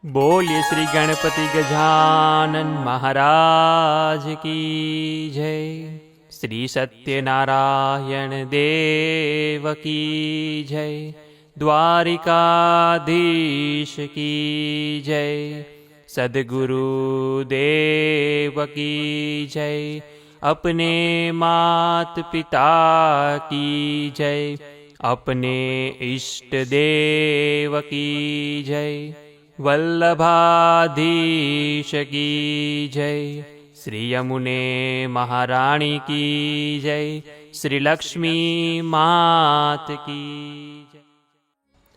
बोलिए श्री गणपति गजानन महाराज की जय। श्री सत्यनारायण देव की जय। द्वारिकाधीश की जय। सद्गुरु देव की जय। अपने मात पिता की जय। अपने इष्ट देव की जय। वल्लभाधीश की जय। श्री यमुने महाराणी की जय। श्री लक्ष्मी मात की जय।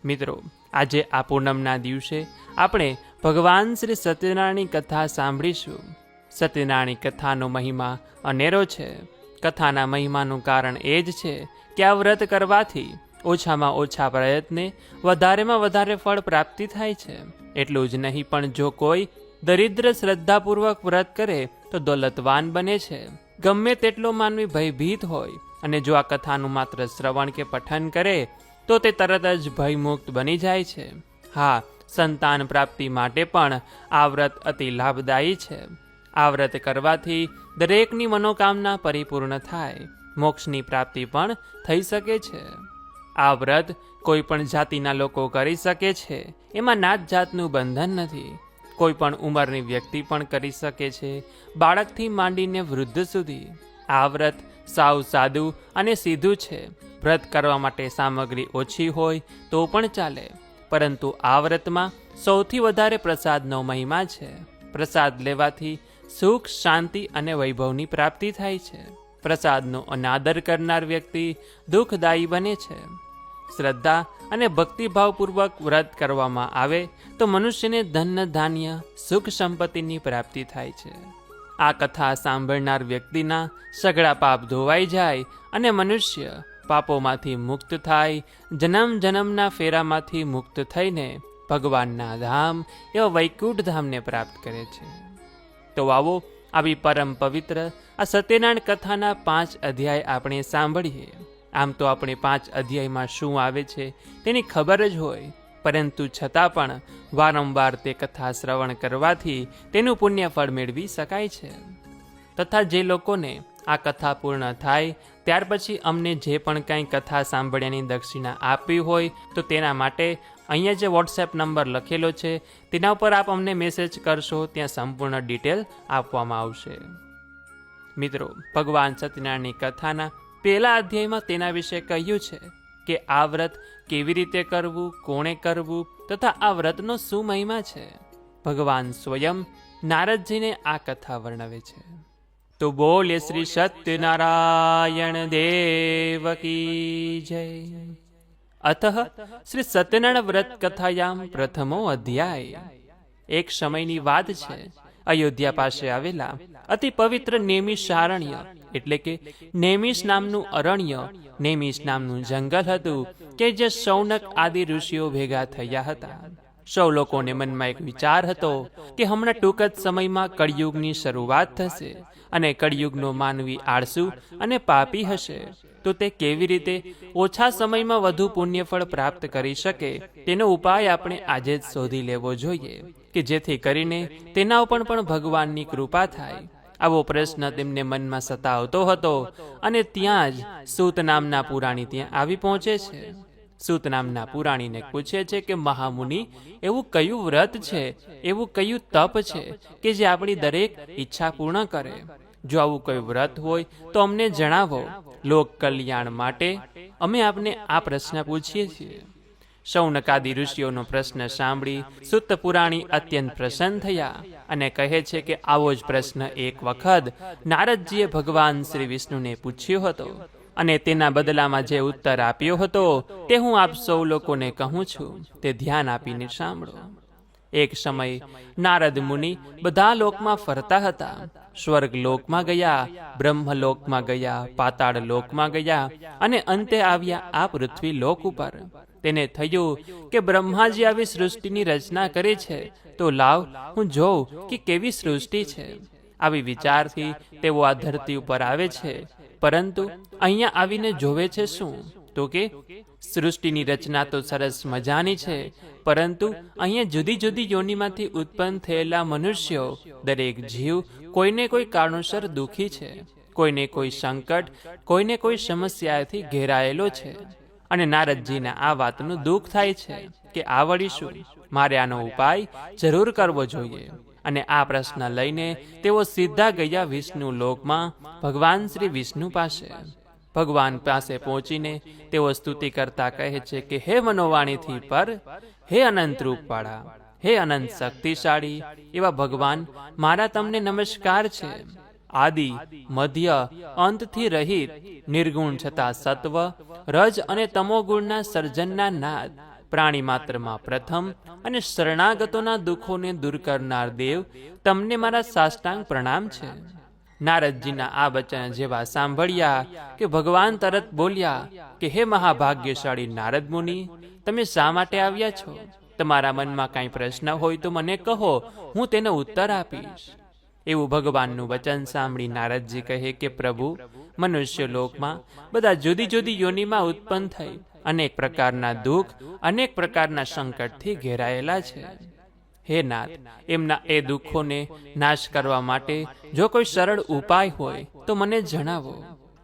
મિત્રો, આજે આ પૂનમના દિવસે આપણે ભગવાન શ્રી સત્યનારાયણની કથા સાંભળીશું. સત્યનારાયણની કથાનો મહિમા અનેરો છે. કથાના મહિમાનું કારણ એ જ છે કે આ વ્રત કરવાથી ઓછામાં ઓછા પ્રયત્ને વધારેમાં વધારે ફળ પ્રાપ્તિ થાય છે. એટલું જ નહીં, પણ જો કોઈ દરિદ્ર શ્રદ્ધાપૂર્વક વ્રત કરે તો દોલતવાન બને છે. ગમે તેટલો માનવી ભયભીત હોય અને જો આ કથાનું માત્ર શ્રવણ કે પઠન કરે તો તે તરત જ ભયમુક્ત બની જાય છે. હા, સંતાન પ્રાપ્તિ માટે પણ આ વ્રત અતિ લાભદાયી છે. આ વ્રત કરવાથી દરેકની મનોકામના પરિપૂર્ણ થાય, મોક્ષની પ્રાપ્તિ પણ થઈ શકે છે. આ વ્રત કોઈ પણ જાતિના લોકો કરી શકે છે. એમાં નાત જાતનું બંધન નથી. કોઈ પણ ઉંમરની વ્યક્તિ પણ કરી શકે છે, બાળકથી માંડીને વૃદ્ધ સુધી. આ વ્રત સાવ સાદું અને સીધું છે. વ્રત કરવા માટે સામગ્રી ઓછી હોય તો પણ ચાલે, પરંતુ આ વ્રતમાં સૌથી વધારે પ્રસાદનો મહિમા છે. પ્રસાદ લેવાથી સુખ, શાંતિ અને વૈભવની પ્રાપ્તિ થાય છે. પ્રસાદનો અનાદર કરનાર વ્યક્તિ દુઃખદાયી બને છે. શ્રદ્ધા અને ભક્તિભાવપૂર્વક વ્રત કરવામાં આવે તો મનુષ્યને ધન, ધાન્ય, સુખ, સંપત્તિની પ્રાપ્તિ થાય છે. આ કથા સાંભળનાર વ્યક્તિના સઘળા પાપ ધોવાઈ જાય અને મનુષ્ય પાપોમાંથી મુક્ત થાય, જન્મ જન્મના ફેરામાંથી મુક્ત થઈને ભગવાનના ધામ એવા વૈકુંઠ ધામને પ્રાપ્ત કરે છે. તો આવો, આવી પરમ પવિત્ર આ સત્યનારાયણ કથાના 5 અધ્યાય આપણે સાંભળીએ. આમ તો આપણે 5 અધ્યાયમાં શું આવે છે તેની ખબર જ હોય, પરંતુ છતાં પણ વારંવાર તે કથા શ્રવણ કરવાથી તેનું પુણ્ય ફળ મેળવી શકાય છે. તથા જે લોકોને આ કથા પૂર્ણ થાય ત્યાર પછી અમને જે પણ કંઈ કથા સાંભળ્યાની દક્ષિણા આપવી હોય તો તેના માટે અહીંયા જે વોટ્સએપ નંબર લખેલો છે તેના ઉપર આપ અમને મેસેજ કરશો, ત્યાં સંપૂર્ણ ડિટેલ આપવામાં આવશે. મિત્રો, ભગવાન સત્યનારાયણની કથાના પહેલા અધ્યાયમાં તેના વિશે કહ્યું છે કે આ વ્રત કેવી રીતે કરવું, કોણે કરવું તથા આ વ્રતનો શું મહિમા છે. ભગવાન સ્વયં નારદજીને આ કથા વર્ણવે છે. તો બોલે શ્રી સત્યનારાયણ દેવ કી જય. અતઃ શ્રી સત્યનારાયણ વ્રત કથાયામ પ્રથમો અધ્યાય. એક સમયની વાત છે. અયોધ્યા પાસે આવેલા અતિ પવિત્ર નેમિષારણ્ય એટલે કે નેમિષ નામનું અરણ્ય, નેમિષ નામનું જંગલ હતું કે જે શૌનક આદિ ઋષિઓ ભેગા થયા હતા. સૌ લોકોને મનમાં એક વિચાર હતો કે હમણાં ટૂંક જ સમયમાં કળિયુગની શરૂઆત થશે અને કળિયુગનો માનવી આળસુ અને પાપી હશે, તો તે કેવી રીતે ઓછા સમયમાં વધુ પુણ્યફળ પ્રાપ્ત કરી શકે તેનો ઉપાય આપણે આજે જ શોધી લેવો જોઈએ કે જેથી કરીને તેના ઉપર પણ ભગવાનની કૃપા થાય. આવો પ્રશ્ન તેમને મનમાં સતાવતો હતો અને ત્યાં જ સૂત નામના પુરાણી ત્યાં આવી પહોંચે છે. સૂત નામના પુરાણીને પૂછે છે કે મહામુનિ, એવું કયું વ્રત છે, એવું કયું તપ છે કે જે આપણી દરેક ઈચ્છા પૂર્ણ કરે? જો આવું કોઈ વ્રત હોય તો અમને જણાવો. લોક કલ્યાણ માટે અમે આપને આ પ્રશ્ન પૂછીએ છીએ. શૌનકાદિ ઋષિઓનો પ્રશ્ન સાંભળી સૂત પુરાણી અત્યંત પ્રસન્ન થયા અને કહે છે કે આવો જ પ્રશ્ન એક વખત નારદજીએ ભગવાન શ્રી વિષ્ણુને પૂછ્યો હતો અને તેના બદલામાં જે ઉત્તર આપ્યો હતો તે હું આપ સૌ લોકોને કહું છું, તે ધ્યાન આપીને સાંભળો. એક સમય નારદ મુનિ બધા લોકમાં ફરતા હતા. સ્વર્ગ લોકમાં ગયા, બ્રહ્મલોકમાં ગયા, પાતાળ લોકમાં ગયા અને અંતે આવ્યા આ પૃથ્વી લોક ઉપર. તેને થયું કે બ્રહ્માજી આવી સૃષ્ટિની રચના કરી છે, તો લાવ હું જોઉં કે કેવી સૃષ્ટિ છે. આવી વિચારથી તેઓ આ ધરતી ઉપર આવે છે, પરંતુ અહીંયા આવીને જોવે છે શું? તો કે સૃષ્ટિની રચના તો સરસ મજાની છે, પરંતુ અહીંયા જુદી જુદી યોનિમાંથી ઉત્પન્ન થયેલા મનુષ્યો, દરેક જીવ કોઈને કોઈ કારણોસર દુઃખી છે, કોઈને કોઈ સંકટ, કોઈને કોઈ સમસ્યાથી ઘેરાયેલો છે. અને નારદજીના આ વાતનું દુઃખ થાય છે કે આ વળી શું, મારે આનો ઉપાય જરૂર કરવો જોઈએ. અને આ પ્રશ્ન લઈને તેઓ સીધા ગયા વિષ્ણુ લોકમાં ભગવાન શ્રી વિષ્ણુ પાસે. ભગવાન પાસે પહોંચીને તેઓ સ્તુતિ કરતા કહે છે કે હે મનોવાણીથી પર, હે અનંત રૂપવાળા, હે અનંત શક્તિશાળી એવા ભગવાન, મારા તમને નમસ્કાર છે. આદિ, મધ્ય, અંતથી રહિત, નિર્ગુણ છતાં સત્વ, રજ અને તમોગુણના સર્જનના નાદ, પ્રાણી માત્રમાં પ્રથમ અને શરણાગતોના દુઃખોને દૂર કરનાર દેવ, તમને મારા સાષ્ટાંગ પ્રણામ છે. નારદજીના આ વચન જેવા સાંભળ્યા કે ભગવાન તરત બોલ્યા કે હે મહાભાગ્યશાળી નારદ મુનિ, તમે શા માટે આવ્યા છો? તમારા મનમાં કાંઈ પ્રશ્ન હોય તો મને કહો, હું તેનો ઉત્તર આપીશ. એવું ભગવાનનું વચન સાંભળી નારદજી કહે કે પ્રભુ, મનુષ્ય લોકમાં બધા જુદી જુદી યોનિમાં ઉત્પન્ન થઈ અનેક પ્રકારના દુઃખ, અનેક પ્રકારના સંકટથી ઘેરાયેલા છે. હે નાથ, એમના એ દુઃખોને નાશ કરવા માટે જો કોઈ સરળ ઉપાય હોય તો મને જણાવો.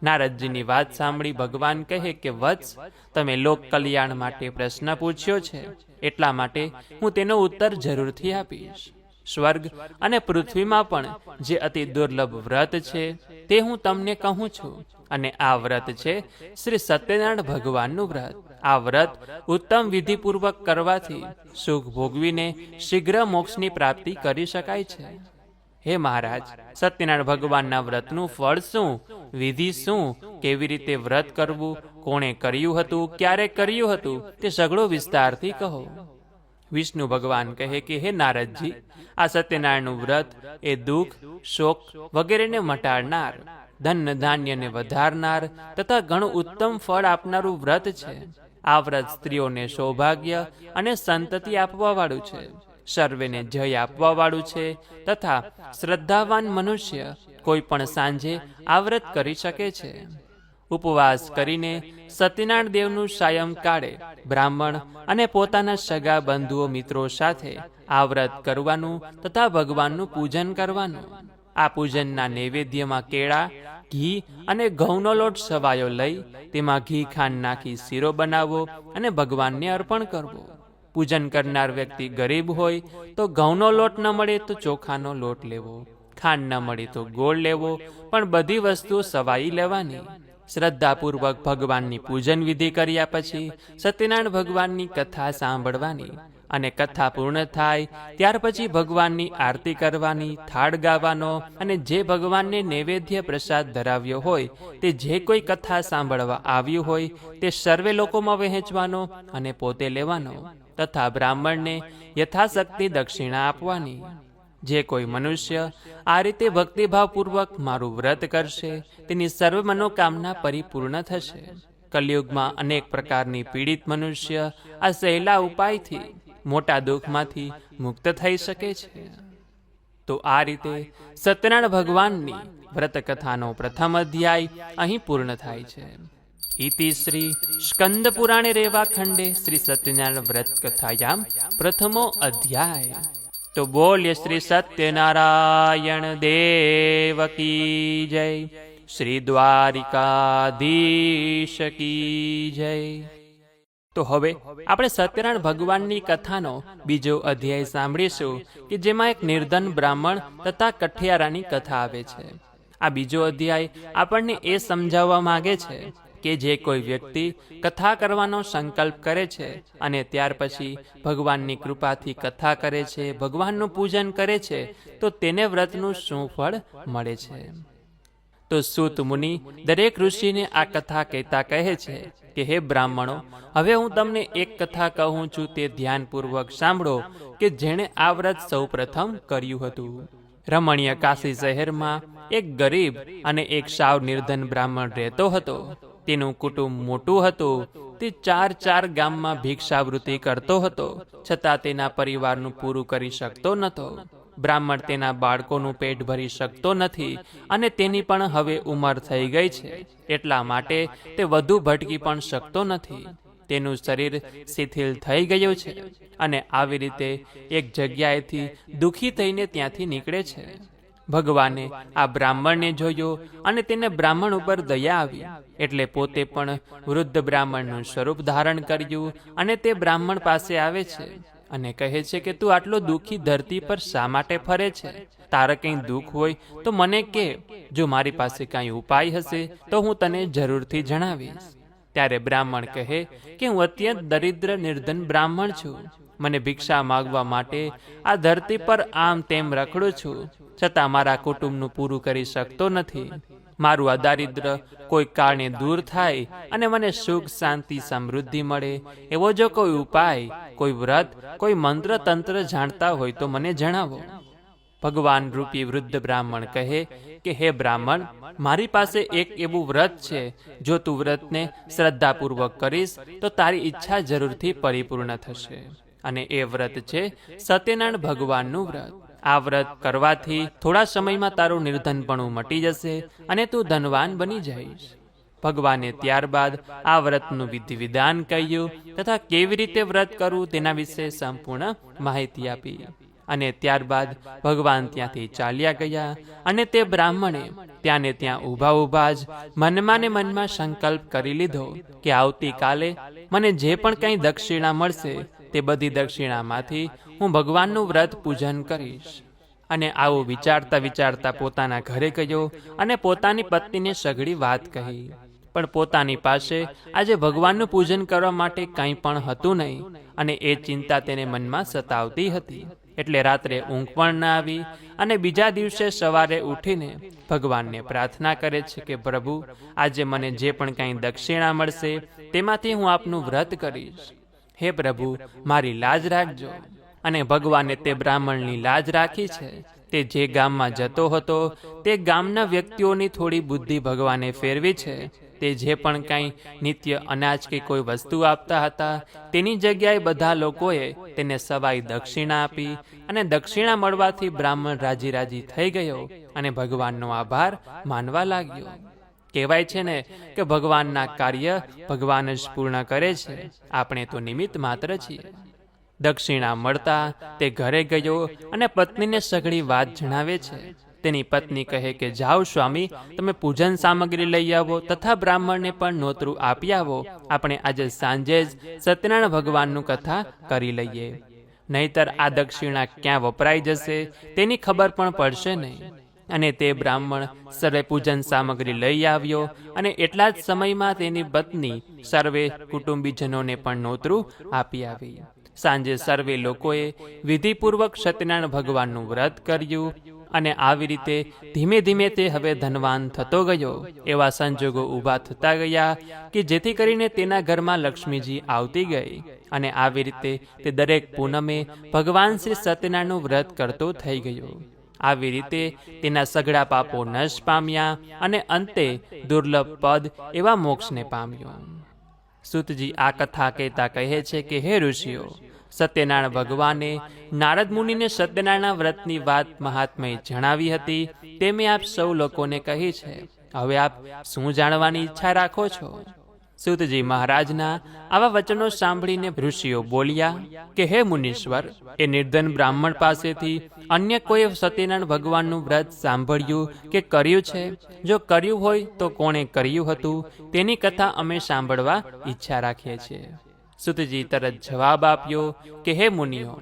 નારદજીની વાત સાંભળી ભગવાન કહે કે વત્સ, તમે લોક કલ્યાણ માટે પ્રશ્ન પૂછ્યો છે, એટલા માટે હું તેનો ઉત્તર જરૂરથી આપીશ. સ્વર્ગ અને પૃથ્વીમાં પણ જે અતિ દુર્લભ વ્રત છે તે હું તમને કહું છું. અને આ વ્રત છે શ્રી સત્યનારાયણ ભગવાનનું વ્રત. આ વ્રત ઉત્તમ વિધિપૂર્વક કરવાથી સુખ ભોગવીને શીઘ્ર મોક્ષની પ્રાપ્તિ કરી શકાય છે. હે મહારાજ, સત્યનારાયણ ભગવાનના વ્રતનું ફળ શું, વિધિ શું, કેવી રીતે વ્રત કરવું, કોણે કર્યું હતું, ક્યારે કર્યું હતું, તે સઘળો વિસ્તારથી કહો. વિષ્ણુ ભગવાન કહે કે હે નારદજી, આ સત્યનારાયણનું વ્રત એ દુઃખ, શોક વગેરેને મટાડનાર, ધન ધાન્યને વધારનાર તથા ઘણું ઉત્તમ ફળ આપનારું વ્રત છે. આ વ્રત સ્ત્રીઓને સૌભાગ્ય અને સંતતિ આપવા વાળું છે, સર્વેને જય આપવા વાળું છે તથા શ્રદ્ધાવાન મનુષ્ય કોઈ પણ સાંજે આ વ્રત કરી શકે છે. ઉપવાસ કરીને સત્યનારાયણ દેવનું સાયંકાળે બ્રાહ્મણ અને પોતાના સગા બંધુઓ મિત્રો સાથે આ વ્રત કરવાનું તથા ભગવાનનું પૂજન કરવાનું. આ પૂજનના નૈવેદ્યમાં કેળા, ઘી અને ઘઉંનો લોટ સવાયો લઈ તેમાં ઘી ખાંડ નાખી શીરો બનાવવો અને ભગવાનને અર્પણ કરવો. પૂજન કરનાર વ્યક્તિ ગરીબ હોય તો ઘઉંનો લોટ ન મળે તો ચોખાનો લોટ લેવો, ખાંડ ન મળે તો ગોળ લેવો, પણ બધી વસ્તુઓ સવાઈ લેવાની. શ્રદ્ધાપૂર્વક ભગવાનની પૂજન વિધિ કર્યા પછી સત્યનારાયણ ભગવાનની કથા સાંભળવાની અને કથા પૂર્ણ થાય ત્યાર પછી ભગવાનની આરતી કરવાની, થાળ ગાવાનો અને જે ભગવાનને નૈવેદ્ય પ્રસાદ ધરાવ્યો હોય તે જે કોઈ કથા સાંભળવા આવ્યું હોય તે સર્વે લોકોમાં વહેંચવાનો અને પોતે લેવાનો તથા બ્રાહ્મણને યથાશક્તિ દક્ષિણા આપવાની. જે કોઈ મનુષ્ય આ રીતે ભક્તિભાવપૂર્વક મારું વ્રત કરશે તેની સર્વ મનોકામના પરિપૂર્ણ થશે. કલયુગમાં અનેક પ્રકારની પીડિત મનુષ્ય આ સહેલા ઉપાયથી મોટા દુઃખમાંથી મુક્ત થઈ શકે છે. તો આ રીતે સત્યનારાયણ ભગવાનની વ્રતકથાનો પ્રથમ અધ્યાય અહીં પૂર્ણ થાય છે. ઇતિ શ્રી સ્કંદ પુરાણે રેવા ખંડે શ્રી સત્યનારાયણ વ્રત કથાયામ પ્રથમો અધ્યાય. તો બોલ્ય શ્રી સત્યનારાયણ દેવ કી જય, શ્રી દ્વારિકાધીશ કી જય. તો હવે આપણે સત્યનારાયણ ભગવાનની કથાનો બીજો અધ્યાય સાંભળીશું કે જેમાં એક નિર્ધન બ્રાહ્મણ તથા કઠિયારાની કથા આવે છે. આ બીજો અધ્યાય આપણને એ સમજાવવા માંગે છે કે જે કોઈ વ્યક્તિ કથા કરવાનો સંકલ્પ કરે છે અને ત્યાર પછી ભગવાનની કૃપાથી કથા કરે છે, ભગવાનનું પૂજન કરે છે, તો તેને વ્રતનું શું ફળ મળે છે. તો સૂત મુનિ દરેક ઋષિને આ કથા કહેતા કહે છે કે હે બ્રાહ્મણો, હવે હું તમને એક કથા કહું છું, તે ધ્યાનપૂર્વક સાંભળો કે જેણે આ વ્રત સૌ પ્રથમ કર્યું હતું. રમણીય કાશી શહેરમાં એક ગરીબ અને એક સાવ નિર્ધન બ્રાહ્મણ રહેતો હતો. તેનું કુટુંબ મોટું હતું. તે 4 ગામમાં ભિક્ષાવૃત્તિ કરતો હતો, છતાં તેના પરિવારનું પૂરું કરી શકતો નહોતો. બ્રાહ્મણ તેના બાળકોનું પેટ ભરી શકતો નથી અને તેની પણ હવે ઉંમર થઈ ગઈ છે, એટલા માટે તે વધુ ભટકી પણ શકતો નથી. તેનું શરીર શિથિલ થઈ ગયું છે અને આવી રીતે એક જગ્યાએથી દુઃખી થઈને ત્યાંથી નીકળે છે. ભગવાને આ બ્રાહ્મણને જોયો અને તેને બ્રાહ્મણ ઉપર દયા આવી, એટલે પોતે પણ વૃદ્ધ બ્રાહ્મણનું સ્વરૂપ ધારણ કર્યું અને તે બ્રાહ્મણ પાસે આવે છે અને કહે છે કે તું આટલો દુઃખી ધરતી પર શા માટે ફરે છે? તારે કંઈ દુઃખ હોય તો મને કે, જો મારી પાસે કાંઈ ઉપાય હશે તો હું તને જરૂરથી જણાવીશ. ત્યારે બ્રાહ્મણ કહે કે હું અત્યંત દરિદ્ર નિર્ધન બ્રાહ્મણ છું. મને ભિક્ષા માગવા માટે આ ધરતી પર આમ તેમ રખડું છું, છતાં મારા કુટુંબનું પૂરું કરી શકતો નથી. મારું આ દારિદ્ર કોઈ કારણે દૂર થાય અને મને સુખ શાંતિ સમૃદ્ધિ મળે એવો જો કોઈ ઉપાય, કોઈ વ્રત, કોઈ મંત્ર તંત્ર જાણતા હોય તો મને જણાવો. ભગવાન રૂપી વૃદ્ધ બ્રાહ્મણ કહે કે હે બ્રાહ્મણ, મારી પાસે એક એવું વ્રત છે, જો તું વ્રતને શ્રદ્ધાપૂર્વક કરીશ તો તારી ઈચ્છા જરૂરથી પરિપૂર્ણ થશે. અને એ વ્રત છે સત્યનારાયણ ભગવાનનું વ્રત. આ વ્રત કરવાથી થોડા સમયમાં તારું નિર્ધનપણું મટી જશે અને તું ધનવાન બની જઈશ. ભગવાને ત્યારબાદ આ વ્રતનું વિધિ વિધાન કહ્યું તથા કેવી રીતે વ્રત કરવું તેના વિશે સંપૂર્ણ માહિતી આપી. અને ત્યારબાદ ભગવાન ત્યાંથી ચાલ્યા ગયા અને તે બ્રાહ્મણે ત્યાં ને ત્યાં ઊભા ઊભા જ મનમાં ને મનમાં સંકલ્પ કરી લીધો કે આવતીકાલે મને જે પણ કંઈ દક્ષિણા મળશે તે બધી દક્ષિણામાંથી હું ભગવાનનું વ્રત પૂજન કરીશ. અને આવું વિચારતા વિચારતા પોતાના ઘરે ગયો અને પોતાની પત્નીને સઘળી વાત કહી. પણ પોતાની પાસે આજે ભગવાનનું પૂજન કરવા માટે કંઈ પણ હતું નહીં અને એ ચિંતા તેને મનમાં સતાવતી હતી. એટલે રાત્રે ઊંઘ પણ ના આવી અને બીજા દિવસે સવારે ઉઠીને ભગવાનને પ્રાર્થના કરે છે કે પ્રભુ, આજે મને જે પણ કંઈ દક્ષિણા મળશે તેમાંથી હું આપનું વ્રત કરીશ. હે પ્રભુ, મારી લાજ રાખજો. અને ભગવાને તે બ્રાહ્મણની લાજ રાખી છે. તે જે ગામમાં જતો હતો તે ગામના વ્યક્તિઓની થોડી બુદ્ધિ ભગવાને ફેરવી છે. તે જે પણ કાંઈ નિત્ય અનાજ કે કોઈ વસ્તુ આપતા હતા તેની જગ્યાએ બધા લોકોએ તેને સવાઈ દક્ષિણા આપી અને દક્ષિણા મળવાથી બ્રાહ્મણ રાજી રાજી થઈ ગયો અને ભગવાનનો આભાર માનવા લાગ્યો. કહેવાય છે ને કે ભગવાનના કાર્ય ભગવાન જ પૂર્ણ કરે છે, આપણે તો નિમિત્ત માત્ર છીએ. દક્ષિણા મળતા તે ઘરે ગયો અને પત્નીને સઘળી વાત જણાવે છે. તેની પત્ની કહે કે જાઓ સ્વામી, તમે પૂજન સામગ્રી લઈ આવો તથા બ્રાહ્મણને પણ નોતરું આપી આવો. આપણે આજે સાંજે જ સત્યનારાયણ ભગવાનનું કથા કરી લઈએ, નહીતર આ દક્ષિણા ક્યાં વપરાઈ જશે તેની ખબર પણ પડશે નહીં. અને તે બ્રાહ્મણ સર્વે પૂજન સામગ્રી લઈ આવ્યો અને એટલા જ સમયમાં તેની પત્ની સર્વે કુટુંબીજનોને પણ નોતરું આપી આવી. સાંજે સર્વે લોકોએ વિધિપૂર્વક સત્યનારાયણ ભગવાનનું વ્રત કર્યું અને આવી રીતે ધીમે ધીમે તે હવે ધનવાન થતો ગયો. એવા સંજોગો ઊભા થતા ગયા કે જેથી કરીને તેના ઘરમાં લક્ષ્મીજી આવતી ગઈ અને આવી રીતે તે દરેક પૂનમે ભગવાન શ્રી સત્યનારાયણનું વ્રત કરતો થઈ ગયો. આવી રીતે તેના સઘળા પાપો નશ પામ્યા અને અંતે દુર્લભ પદ એવા મોક્ષને પામ્યો. સૂતજી આ કથા કહેતા કહે છે કે હે ઋષિઓ, સત્યનારાયણ ભગવાને નારદ મુનિને સત્યનારાયણ વ્રતની વાત મહાત્મય જણાવી હતી તે મેં આપ સૌ લોકોને કહી છે. હવે આપ શું જાણવાની ઈચ્છા રાખો છો? સૂતજી મહારાજના આવા વચનો સાંભળીને ઋષિઓ બોલ્યા કે હે મુનીશ્વર, એ નિર્ધન બ્રાહ્મણ પાસેથી અન્ય કોઈ સત્યનારાયણ ભગવાનનું વ્રત સાંભળ્યું કે કર્યું છે? જો કર્યું હોય તો કોણે કર્યું હતું તેની કથા અમે સાંભળવા ઈચ્છા રાખીએ છીએ. સૂતજી તરત જવાબ આપ્યો કે હે મુનિઓ,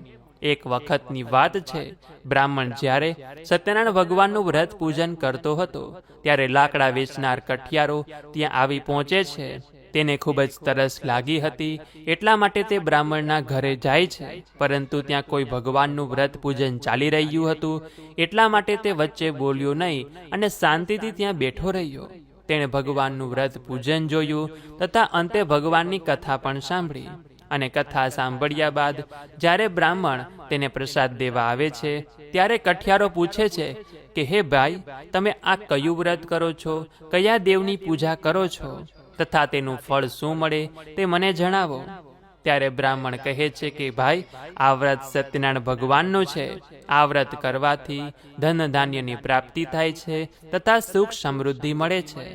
એક વખતની વાત છે. બ્રાહ્મણ જ્યારે સત્યનારાયણ ભગવાનનું વ્રત પૂજન કરતો હતો ત્યારે લાકડા વેચનાર કઠિયારો ત્યાં આવી પહોંચે છે. તેને ખૂબ જ તરસ લાગી હતી, એટલા માટે તે બ્રાહ્મણના ઘરે જાય છે. પરંતુ ત્યાં કોઈ ભગવાનનું વ્રત પૂજન ચાલી રહ્યું હતું, એટલા માટે તે વચ્ચે બોલ્યો નહીં અને શાંતિથી ત્યાં બેઠો રહ્યો. તેણે ભગવાનનું વ્રત પૂજન જોયું તથા અંતે ભગવાનની કથા પણ સાંભળી. અને કથા સાંભળ્યા બાદ જ્યારે બ્રાહ્મણ તેને પ્રસાદ દેવા આવે છે ત્યારે કઠિયારો પૂછે છે કે હે ભાઈ, તમે આ કયું વ્રત કરો છો? કયા દેવની પૂજા કરો છો? તથા તેનું ફળ શું મળે તે મને જણાવો. ત્યારે બ્રાહ્મણ કહે છે કે ભાઈ, આ વ્રત સત્યનારાયણ ભગવાનનું છે. આ વ્રત કરવાથી ધન ધાન્યની પ્રાપ્તિ થાય છે તથા સુખ સમૃદ્ધિ મળે છે.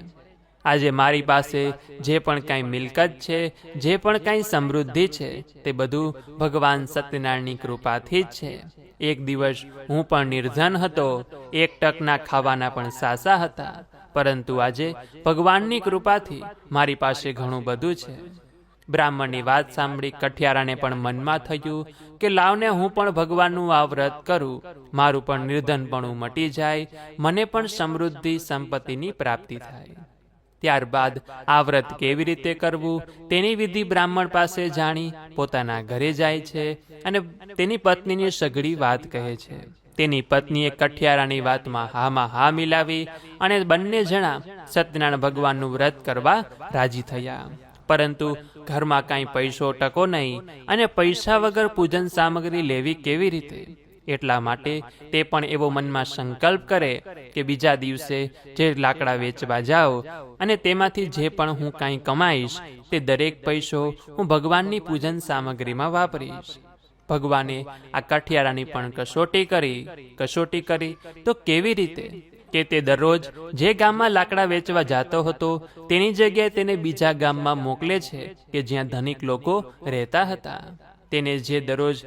આજે મારી પાસે જે પણ કાંઈ મિલકત છે, જે પણ કાંઈ સમૃદ્ધિ છે, તે બધું ભગવાન સત્યનારાયણની કૃપાથી જ છે. એક દિવસ હું પણ નિર્ધન હતો, 1 ટકના ખાવાના પણ સાસા હતા, પરંતુ આજે ભગવાનની કૃપાથી મારી પાસે ઘણું બધું છે. બ્રાહ્મણની વાત સાંભળી કઠિયારાને પણ મનમાં થયું કે લાવને હું પણ ભગવાનનું આ વ્રત કરું, મારું પણ નિર્ધનપણું મટી જાય, મને પણ સમૃદ્ધિ સંપત્તિની પ્રાપ્તિ થાય. ત્યારબાદ આ વ્રત કેવી રીતે કરવું તેની વિધિ બ્રાહ્મણ પાસે જાણી પોતાના ઘરે જાય છે અને તેની પત્નીની સઘળી વાત કહે છે. તેની પત્નીએ કઠિયારાની વાતમાં હામાં હા મિલાવી અને બંને જણા સત્યનારાયણ ભગવાનનું વ્રત કરવા રાજી થયા. પરંતુ ઘરમાં કાંઈ પૈસો ટકો નહીં અને પૈસા વગર પૂજન સામગ્રી લેવી કેવી રીતે? એટલા માટે તે પણ એવો મનમાં સંકલ્પ કરે કે બીજા દિવસે જે લાકડા વેચવા જાઓ અને તેમાંથી જે પણ હું કાંઈ કમાઈશ તે દરેક પૈસો હું ભગવાનની પૂજન સામગ્રીમાં વાપરીશ. ભગવાને આ કઠિયારાની પણ કસોટી કરી તો કેવી રીતે કે તે દરરોજ જે ગામમાં લાકડા વેચવા જતો હતો તેની જગ્યાએ તેને બીજા ગામમાં મોકલે છે કે જ્યાં ધનિક લોકો રહેતા હતા. તેને જે દરરોજ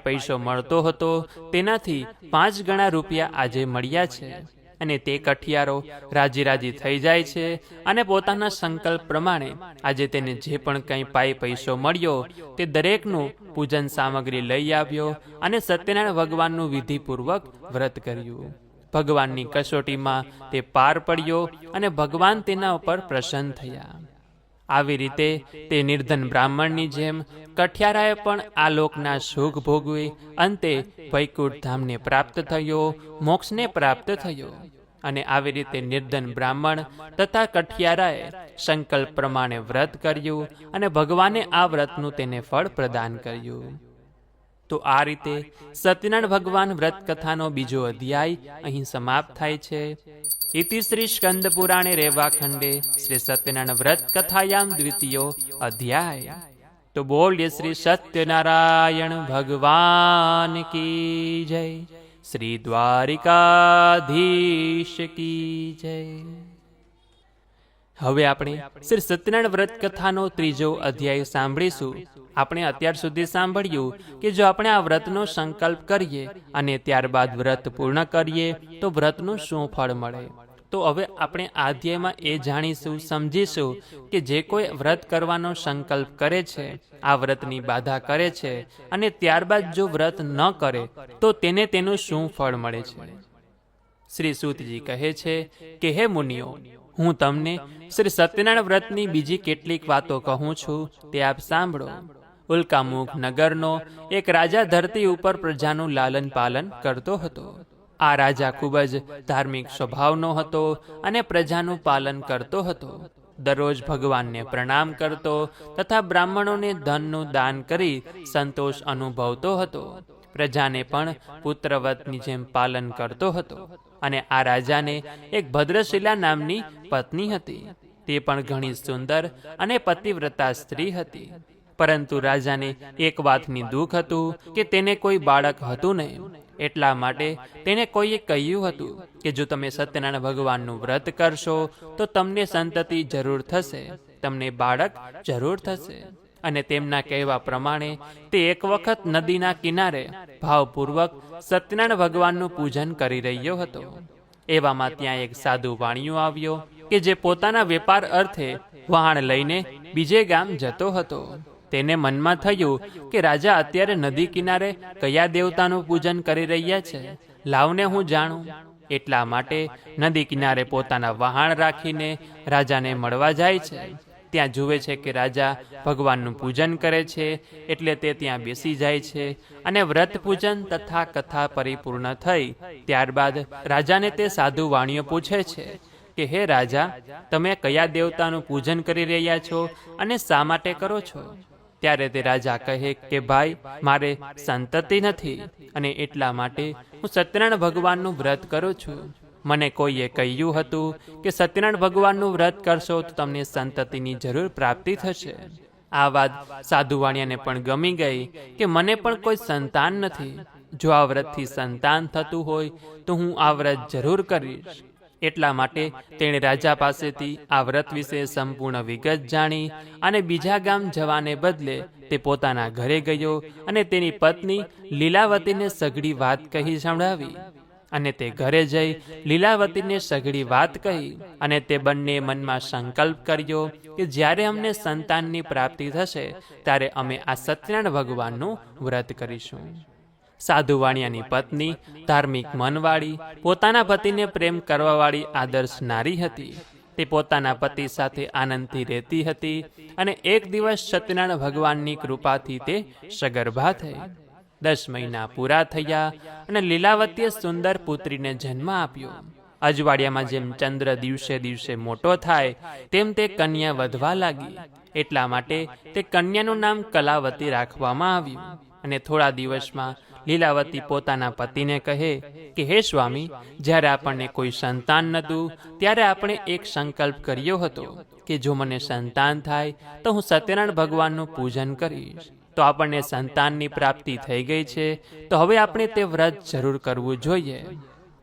પૈસો મળતો હતો તેનાથી 5 ગણા રૂપિયા આજે મળ્યા છે. અને તે કઠિયારો રાજી થઈ જાય છે અને પોતાના સંકલ્પ પ્રમાણે આજે તેને જે પણ કંઈ પૈસો મળ્યો તે દરેકનું પૂજન સામગ્રી લઈ આવ્યો અને સત્યનારાયણ ભગવાનનું વિધિપૂર્વક વ્રત કર્યું. ભગવાનની કસોટીમાં તે પાર પડ્યો અને ભગવાન તેના ઉપર પ્રસન્ન થયા. આવી રીતે તે નિર્ધન બ્રાહ્મણની જેમ કઠિયારાએ પણ આ લોકના સુખ ભોગવી અંતે વૈકુંઠ ધામને પ્રાપ્ત થયો, મોક્ષને પ્રાપ્ત થયો. અને આવી રીતે નિર્ધન બ્રાહ્મણ તથા કઠિયારાએ સંકલ્પ પ્રમાણે વ્રત કર્યું અને ભગવાને આ વ્રતનું તેને ફળ પ્રદાન કર્યું. તો આ રીતે સત્યનારાયણ ભગવાન વ્રત કથાનો બીજો અધ્યાય અહીં સમાપ્ત થાય છે. ઇતિ શ્રી સ્કંદ પુરાણે રેવાખંડે શ્રી સત્યનારાયણ વ્રત કથાયામ દ્વિતીયો અધ્યાય. તો બોલીએ શ્રી સત્યનારાયણ ભગવાન કી જય, શ્રી દ્વારિકાધીશ કી જય. હવે આપણે શ્રી સત્યનારાયણ વ્રત કથાનો ત્રીજો અધ્યાય સાંભળીશું. આપણે અત્યાર સુધી સાંભળ્યું કે જો આપણે આ વ્રતનો સંકલ્પ કરીએ અને ત્યારબાદ વ્રત પૂર્ણ કરીએ તો વ્રતનું શું ફળ મળે. તો હવે આપણે આ અધ્યાયમાં એ જાણીશું, સમજીશું કે જે કોઈ વ્રત કરવાનો સંકલ્પ કરે છે, આ વ્રતની બાધા કરે છે અને ત્યારબાદ જો વ્રત ન કરે તો તેને તેનું શું ફળ મળે છે. શ્રી સૂતજી કહે છે કે હે મુનિઓ, હું તમને શ્રી સત્યનારાયણ વ્રતની બીજી કેટલીક વાતો કહું છું, તે આપ સાંભળો. ઉલ્કામુખ નગરનો એક રાજા ધરતી ઉપર પ્રજાનું લાલન પાલન કરતો હતો. આ રાજા ખૂબ જ ધાર્મિક સ્વભાવનો હતો અને પ્રજાનું પાલન કરતો હતો. દરરોજ ભગવાનને પ્રણામ કરતો તથા બ્રાહ્મણોને ધનનું દાન કરી સંતોષ અનુભવતો હતો. પ્રજાને પણ પુત્રવતની જેમ પાલન કરતો હતો. અને આ રાજાને એક ભદ્રશીલા નામની પત્ની હતી. તે પણ ઘણી સુંદર અને પતિવ્રતા સ્ત્રી હતી. પરંતુ રાજાને એક વાતની દુઃખ હતું કે તેને કોઈ બાળક હતું નહીં. એટલા માટે તેને કોઈએ કહ્યું હતું કે જો તમે સત્યનારાયણ ભગવાનનું વ્રત કરશો તો તમને સંતતિ જરૂર થશે, તમને બાળક જરૂર થશે. અને તેમના કહેવા પ્રમાણે તે એક વખત નદીના કિનારે ભાવપૂર્વક સત્યનારાયણ ભગવાનનું પૂજન કરી રહ્યો હતો. એવામાં ત્યાં એક સાધુ વાણિયો આવ્યો કે જે પોતાના વેપાર અર્થે વહાણ લઈને બીજે ગામ જતો હતો. તેને મનમાં થયું કે રાજા અત્યારે નદી કિનારે કયા દેવતાનું પૂજન કરી રહ્યા છે, લાવને હું જાણું. એટલા માટે નદી કિનારે પોતાના વહાણ રાખીને રાજાને મળવા જાય છે. ત્યાં જુએ છે કે રાજા ભગવાનનું પૂજન કરે છે, એટલે તે ત્યાં બેસી જાય છે. અને વ્રત પૂજન તથા કથા પરિપૂર્ણ થઈ ત્યારબાદ રાજાને તે સાધુ વાણિયો પૂછે છે કે હે રાજા, તમે કયા દેવતાનું પૂજન કરી રહ્યા છો અને શા માટે કરો છો? ત્યારે તે રાજા કહે કે ભાઈ, મારે સંતતિ નથી અને એટલા માટે હું સત્યનારાયણ ભગવાનનું વ્રત કરું છું. મને કોઈએ કહ્યું હતું કે સત્યનારાયણ ભગવાનનું વ્રત કરશો તો તમને સંતતિની જરૂર પ્રાપ્તિ થશે. આ વાત સાધુ વાણિયાને પણ ગમી ગઈ કે મને પણ કોઈ સંતાન નથી. જો આ વ્રતથી સંતાન થતું હોય તો હું આ વ્રત જરૂર કરીશ. એટલા માટે તેણે રાજા પાસેથી આ વ્રત વિશે સંપૂર્ણ વિગત જાણી અને બીજા ગામ જવાને બદલે તે પોતાના ઘરે ગયો અને તેની પત્ની લીલાવતીને સઘળી વાત કહી સંભળાવી. અને તે ઘરે જઈ લીલાવતીને સઘળી વાત કહી અને તે બંને મનમાં સંકલ્પ કર્યો કે જ્યારે અમને સંતાનની પ્રાપ્તિ થશે ત્યારે અમે આ સત્યનારાયણ ભગવાનનું વ્રત કરીશું. સાધુ વાણિયાની પત્ની ધાર્મિક મનવાળી, પોતાના પતિને પ્રેમ કરવાવાળી આદર્શ નારી હતી. તે પોતાના પતિ સાથે આનંદથી રહેતી હતી અને એક દિવસ સત્યનારાયણ ભગવાનની કૃપાથી તે સગર્ભા થઈ. 10 મહિના પૂરા થયા અને લીલાવતીએ સુંદર પુત્રીને જન્મ આપ્યો. અજવાળિયામાં જેમ ચંદ્ર દિવસે દિવસે મોટો થાય તેમ તે કન્યા વધવા લાગી. એટલા માટે તે કન્યાનું નામ કલાવતી રાખવામાં આવ્યું. અને થોડા દિવસમાં લીલાવતી પોતાના પતિને કહે કે હે સ્વામી, જ્યારે આપણને કોઈ સંતાન નહોતું ત્યારે આપણે એક સંકલ્પ કર્યો હતો કે જો મને સંતાન થાય તો હું સત્યનારાયણ ભગવાનનું પૂજન કરીશ. તો આપણને સંતાનની પ્રાપ્તિ થઈ ગઈ છે, તો હવે આપણે તે વ્રત જરૂર કરવું જોઈએ.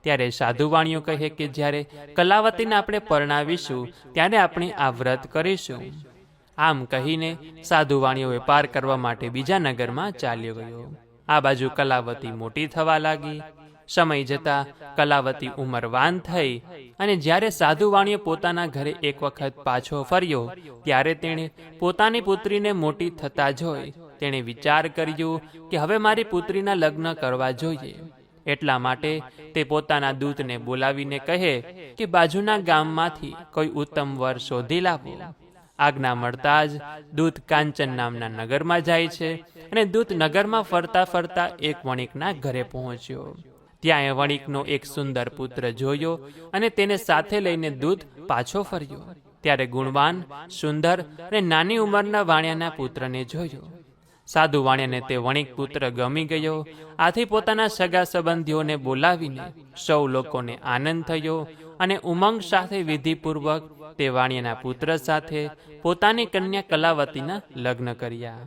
ત્યારે સાધુવાણીઓ કહે કે જ્યારે કલાવતીને આપણે પરણાવીશું ત્યારે આપણે આ વ્રત કરીશું. આમ કહીને સાધુવાણીઓ વેપાર કરવા માટે બીજા નગરમાં ચાલ્યો ગયો. આ બાજુ કલાવતી મોટી થવા લાગી. સમય જતા કલાવતી ઉંમરવાન થઈ અને જ્યારે સાધુવાણીએ પોતાના ઘરે એક વખત પાછો ફર્યો ત્યારે તેણે પોતાની પુત્રીને મોટી થતા જોઈ તેણે વિચાર કર્યો કે હવે મારી પુત્રીના લગ્ન કરવા જોઈએ. એટલા માટે તે પોતાના દૂતને બોલાવીને કહે કે બાજુના ગામમાંથી કોઈ ઉત્તમ વર શોધી લાવો. આજ્ઞા મળતા જ દૂત કાંચન નામના નગરમાં જાય છે અને દૂત નગરમાં ફરતા ફરતા એક વણિકના ઘરે પહોંચ્યો. ત્યાં એ વણિકનો એક સુંદર પુત્ર જોયો અને તેને સાથે લઈને દૂત પાછો ફર્યો. ત્યારે ગુણવાન, સુંદર અને નાની ઉંમરના વાણિયાના પુત્રને જોયો. સાધુ વાણિયાને તે વણિક પુત્ર ગમી ગયો. આથી પોતાના સગા સંબંધીઓને બોલાવીને સૌ લોકોને આનંદ થયો અને ઉમંગ સાથે વિધિપૂર્વક તે વાણિયાના પુત્ર સાથે પોતાની કન્યા કલાવતીના લગ્ન કર્યા.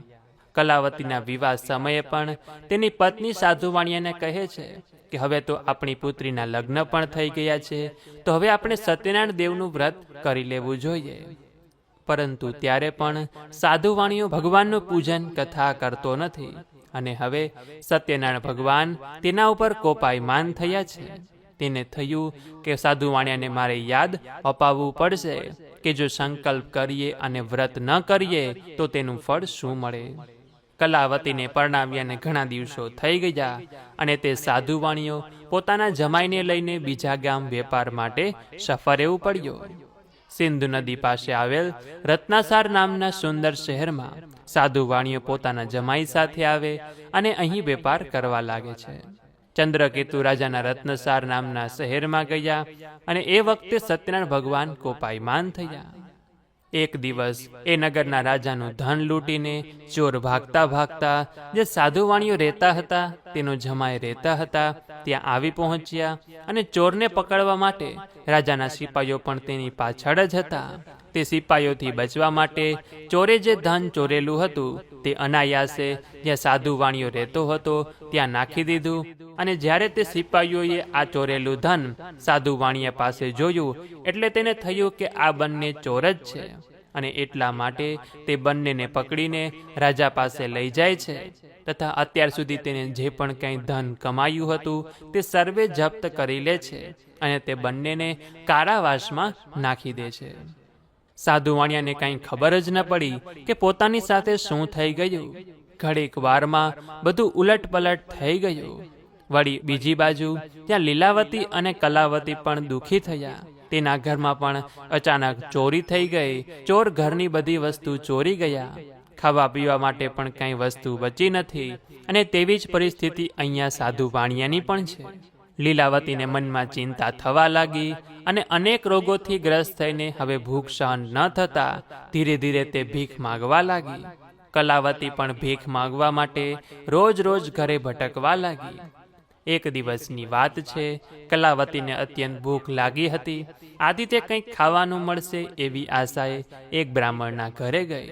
કલાવતીના વિવાહ સમયે પણ તેની પત્ની સાધુ વાણિયાને કહે છે કે હવે તો આપણી પુત્રીના લગ્ન પણ થઈ ગયા છે, તો હવે આપણે સત્યનારાયણ દેવનું વ્રત કરી લેવું જોઈએ. પરંતુ ત્યારે પણ સાધુ વાણીઓ ભગવાનનું પૂજન કથા કરતો નથી અને હવે સત્યનારાયણ ભગવાન તેના ઉપર કોપાયમાન થયા છે. તેને થયું કે સાધુ વાણિયાને મારે યાદ અપાવવું પડશે કે જો સંકલ્પ કરીએ અને વ્રત ન કરીએ તો તેનું ફળ શું મળે. કલાવતીને પરણાવ્યાને ઘણા દિવસો થઈ ગયા અને તે સાધુ વાણીઓ પોતાના જમાઈને લઈને બીજા ગામ વેપાર માટે સફરે પડ્યો. સિંધુ નદી પાસે આવેલ રત્નાસાર નામના સુંદર શહેરમાં સાધુ વાણીઓ પોતાના જમાઈ સાથે આવે અને અહીં વેપાર કરવા લાગે છે. ચંદ્રકેતુ રાજાના રત્નસાર નામના શહેરમાં ગયા અને એ વખતે સત્યનારાયણ ભગવાન કોપાયમાન થયા. એક દિવસ એ નગરના રાજાનું ધન લૂંટીને ચોર ભાગતા ભાગતા જે સાધુ વાણીઓ રહેતા હતા તેનો જમાઈ રહેતા હતા ત્યાં આવી પહોંચ્યા અને ચોરને પકડવા માટે રાજાના સિપાઈઓ પણ તેની પાછળ જ હતા. તે સિપાઈઓથી બચવા માટે ચોરે જે ધન ચોરેલું હતું તે અનાયાસે જ્યાં સાધુ વાણીઓ રહેતો હતો ત્યાં નાખી દીધું. અને જ્યારે તે સિપાઈઓએ આ ચોરેલું ધન સાધુ વાણિયા પાસે જોયું એટલે તેને થયું કે આ બંને ચોર જ છે અને એટલા માટે તે બંનેને પકડીને રાજા પાસે લઈ જાય છે તથા અત્યાર સુધી તેને જે પણ કંઈ ધન કમાયું હતું તે સર્વે જપ્ત કરી લે છે અને તે બંનેને કારાવાસમાં નાખી દે છે. સાધુ વાણિયાને કંઈ ખબર જ ન પડી કે પોતાની સાથે શું થઈ ગયું. ઘડીક વારમાં બધું ઉલટપલટ થઈ ગયું. વળી બીજી બાજુ ત્યાં લીલાવતી અને કલાવતી પણ દુઃખી થયા. તેના ઘરમાં પણ અચાનક ચોરી થઈ ગઈ. ચોર ઘરની બધી વસ્તુ ચોરી ગયા. ખાવા પીવા માટે પણ કંઈ વસ્તુ બચી નથી અને તેવી જ પરિસ્થિતિ અહીંયા સાધુ વાણિયાની પણ છે. લીલાવતીને મનમાં ચિંતા થવા લાગી અને અનેક રોગોથી ગ્રસ્ત થઈને હવે ભૂખ સહન ન થતા ધીરે ધીરે તે ભીખ માગવા લાગી. કલાવતી પણ ભીખ માગવા માટે રોજ રોજ ઘરે ભટકવા લાગી. એક દિવસની વાત છે, કલાવતીને અત્યંત ભૂખ લાગી હતી. આથી તે કંઈક ખાવાનું મળશે એવી આશાએ એક બ્રાહ્મણના ઘરે ગઈ.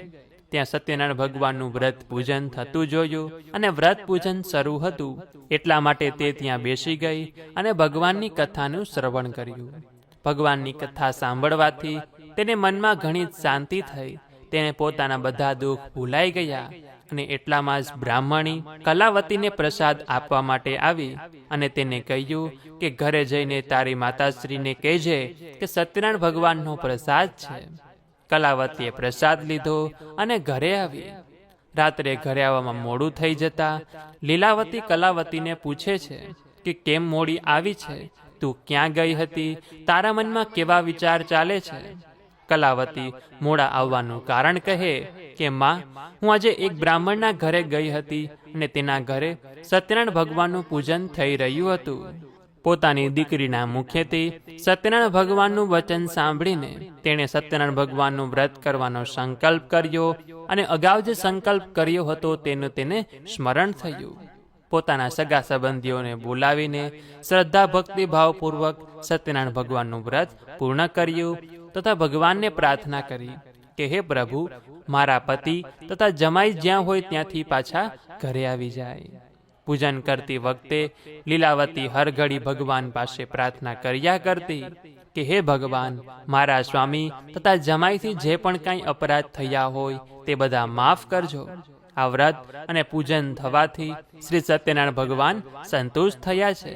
ત્યાં સત્યનારાયણ ભગવાનનું વ્રત પૂજન થતું જોયું અને વ્રત પૂજન શરૂ હતું એટલા માટે તે ત્યાં બેસી ગઈ અને ભગવાનની કથાનું શ્રવણ કર્યું. ભગવાનની કથા સાંભળવાથી તેને મનમાં ઘણી જ શાંતિ થઈ. તેને પોતાના બધા દુઃખ ભૂલાઈ ગયા અને એટલામાં જ બ્રાહ્મણી કલાવતીને પ્રસાદ આપવા માટે આવી અને તેને કહ્યું કે ઘરે જઈને તારી માતાશ્રીને કહેજે કે સત્યનારાયણ ભગવાનનો પ્રસાદ છે. કલાવતીએ પ્રસાદ લીધો અને ઘરે આવી. રાત્રે ઘરે આવવામાં મોડું થઈ જતા લીલાવતી કલાવતીને પૂછે છે કે કેમ મોડી આવી છે? તું ક્યાં ગઈ હતી? તારા મનમાં કેવા વિચાર ચાલે છે? કલાવતી મોડા આવવાનું કારણ કહે કે માં, હું આજે એક બ્રાહ્મણના ઘરે ગઈ હતી અને તેના ઘરે સત્યનારાયણ ભગવાનનું પૂજન થઈ રહ્યું હતું. પોતાની દીકરીના મુખેથી સત્યનારાયણ ભગવાનનું વચન સાંભળીને તેણે સત્યનારાયણ ભગવાનનું વ્રત કરવાનો સંકલ્પ કર્યો અને અગાઉ જે સંકલ્પ કર્યો હતો તેનું તેને સ્મરણ થયું. પોતાના સગા સંબંધીઓને બોલાવીને શ્રદ્ધા ભક્તિ ભાવપૂર્વક સત્યનારાયણ ભગવાનનું વ્રત પૂર્ણ કર્યું તથા ભગવાનને પ્રાર્થના કરી કે હે પ્રભુ, મારા પતિ તથા જમાઈ જ્યાં હોય ત્યાંથી પાછા ઘરે આવી જાય. પૂજન કરતી વખતે લીલાવતી હર ઘડી ભગવાન પાસે પ્રાર્થના કર્યા કરતી કે હે ભગવાન, મારા સ્વામી તથા જમાઈથી જે પણ કાંઈ અપરાધ થયા હોય તે બધા માફ કરજો. આ વ્રત અને પૂજન થવાથી શ્રી સત્યનારાયણ ભગવાન સંતુષ્ટ થયા છે.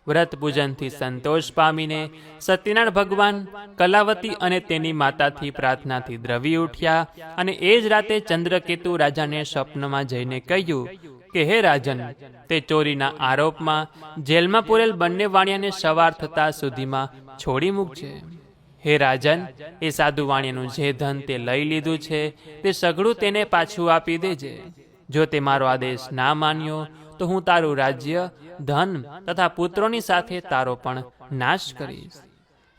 વ્રત પૂજનથી સંતોષ પામીને સત્યનારાયણ ભગવાન કલાવતી અને તેની માતાથી પ્રાર્થનાથી દ્રવી ઉઠ્યા અને એ જ રાતે ચંદ્રકેતુ રાજાને સ્વપ્નમાં જઈને કહ્યું કે હે રાજન, તે ચોરીના આરોપમાં જેલમાં પૂરેલ બંને વાણિયાને સવાર થતા સુધીમાં છોડી મૂકજે. હે રાજન, એ સાધુ વાણિયાનું જે ધન તે લઈ લીધું છે તે સઘળું તેને પાછું આપી દેજે. જો તે મારો આદેશ ના માન્યો તો હું તારું રાજ્ય, ધન તથા પુત્રોની સાથે તારો પણ નાશ કરીશ.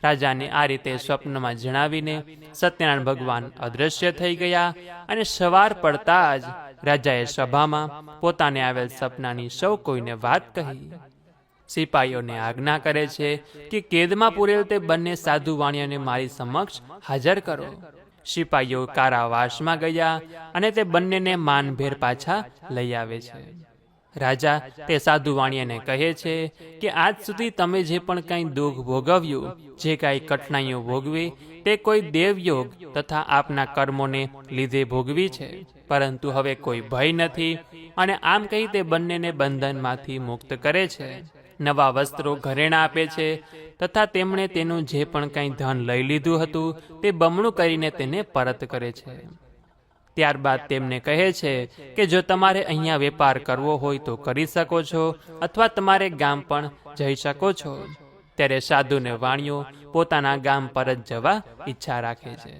રાજાને આ રીતે સ્વપ્નમાં જણાવીને સત્યનારાયણ ભગવાન અદૃશ્ય થઈ ગયા અને સવાર પડતા જ રાજાએ સભામાં પોતાને આવેલ સપનાની સૌ કોઈને વાત કહી. સિપાહીઓને આજ્ઞા કરે છે કે કેદમાં પૂરેલ તે બંને સાધુ વાણિયાને મારી સમક્ષ હાજર કરો. સિપાહીઓ કારાવાસમાં ગયા અને તે બંનેને માનભેર પાછા લઈ આવે છે. રાજા તે સાધુ વાણિયાને કહે છે કે આજ સુધી તમે જે પણ કંઈ દુઃખ ભોગવ્યું, જે કાંઈ કઠણાઈઓ ભોગવી, તે કોઈ દેવયોગ તથા આપના કર્મોને લીધે ભોગવી છે, પરંતુ હવે કોઈ ભય નથી. અને આમ કહી તે બંનેને બંધનમાંથી મુક્ત કરે છે. નવા વસ્ત્રો ઘરેણાં આપે છે તથા તેમણે તેનું જે પણ કંઈ ધન લઈ લીધું હતું તે બમણું કરીને તેને પરત કરે છે. ત્યારબાદ તેમને કહે છે કે જો તમારે અહીંયા વેપાર કરવો હોય તો કરી શકો છો અથવા તમારે ગામ પણ જઈ શકો છો. ત્યારે સાધુને વાણિયો પોતાના ગામ પરત જવા ઈચ્છા રાખે છે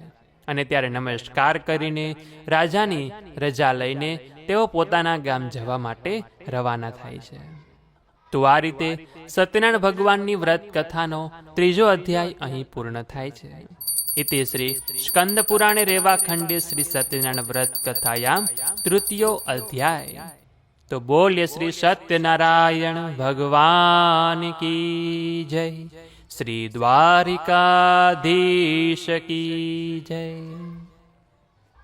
અને ત્યારે નમસ્કાર કરીને રાજાની રજા લઈને તેઓ પોતાના ગામ જવા માટે રવાના થાય છે. તો આ રીતે સત્યનારાયણ ભગવાનની વ્રત કથાનો 3જો અધ્યાય અહીં પૂર્ણ થાય છે. इति श्री स्कंद पुराणे रेवाखंडे श्री सत्यनारायण व्रत कथायाम 3यो अध्याय. तो बोलिए श्री सत्यनारायण भगवान की जय. श्री द्वारिकाधीश की जय.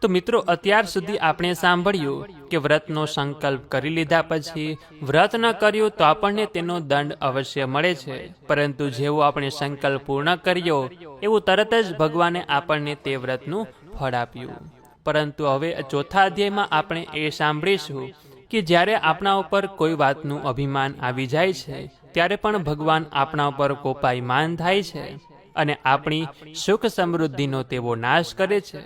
તો મિત્રો, અત્યાર સુધી આપણે સાંભળ્યું કે વ્રતનો સંકલ્પ કરી લીધા પછી વ્રત ન કર્યું તો આપણને તેનો દંડ અવશ્ય મળે છે, પરંતુ જેવો આપણે સંકલ્પ પૂર્ણ કર્યો એવું તરત જ ભગવાને આપણને તે વ્રતનું ફળ આપ્યું. પરંતુ હવે 4થા અધ્યાયમાં આપણે એ સાંભળીશું કે જ્યારે આપણા ઉપર કોઈ વાતનું અભિમાન આવી જાય છે ત્યારે પણ ભગવાન આપણા ઉપર કોપાયમાન થાય છે અને આપણી સુખ સમૃદ્ધિનો તેઓ નાશ કરે છે.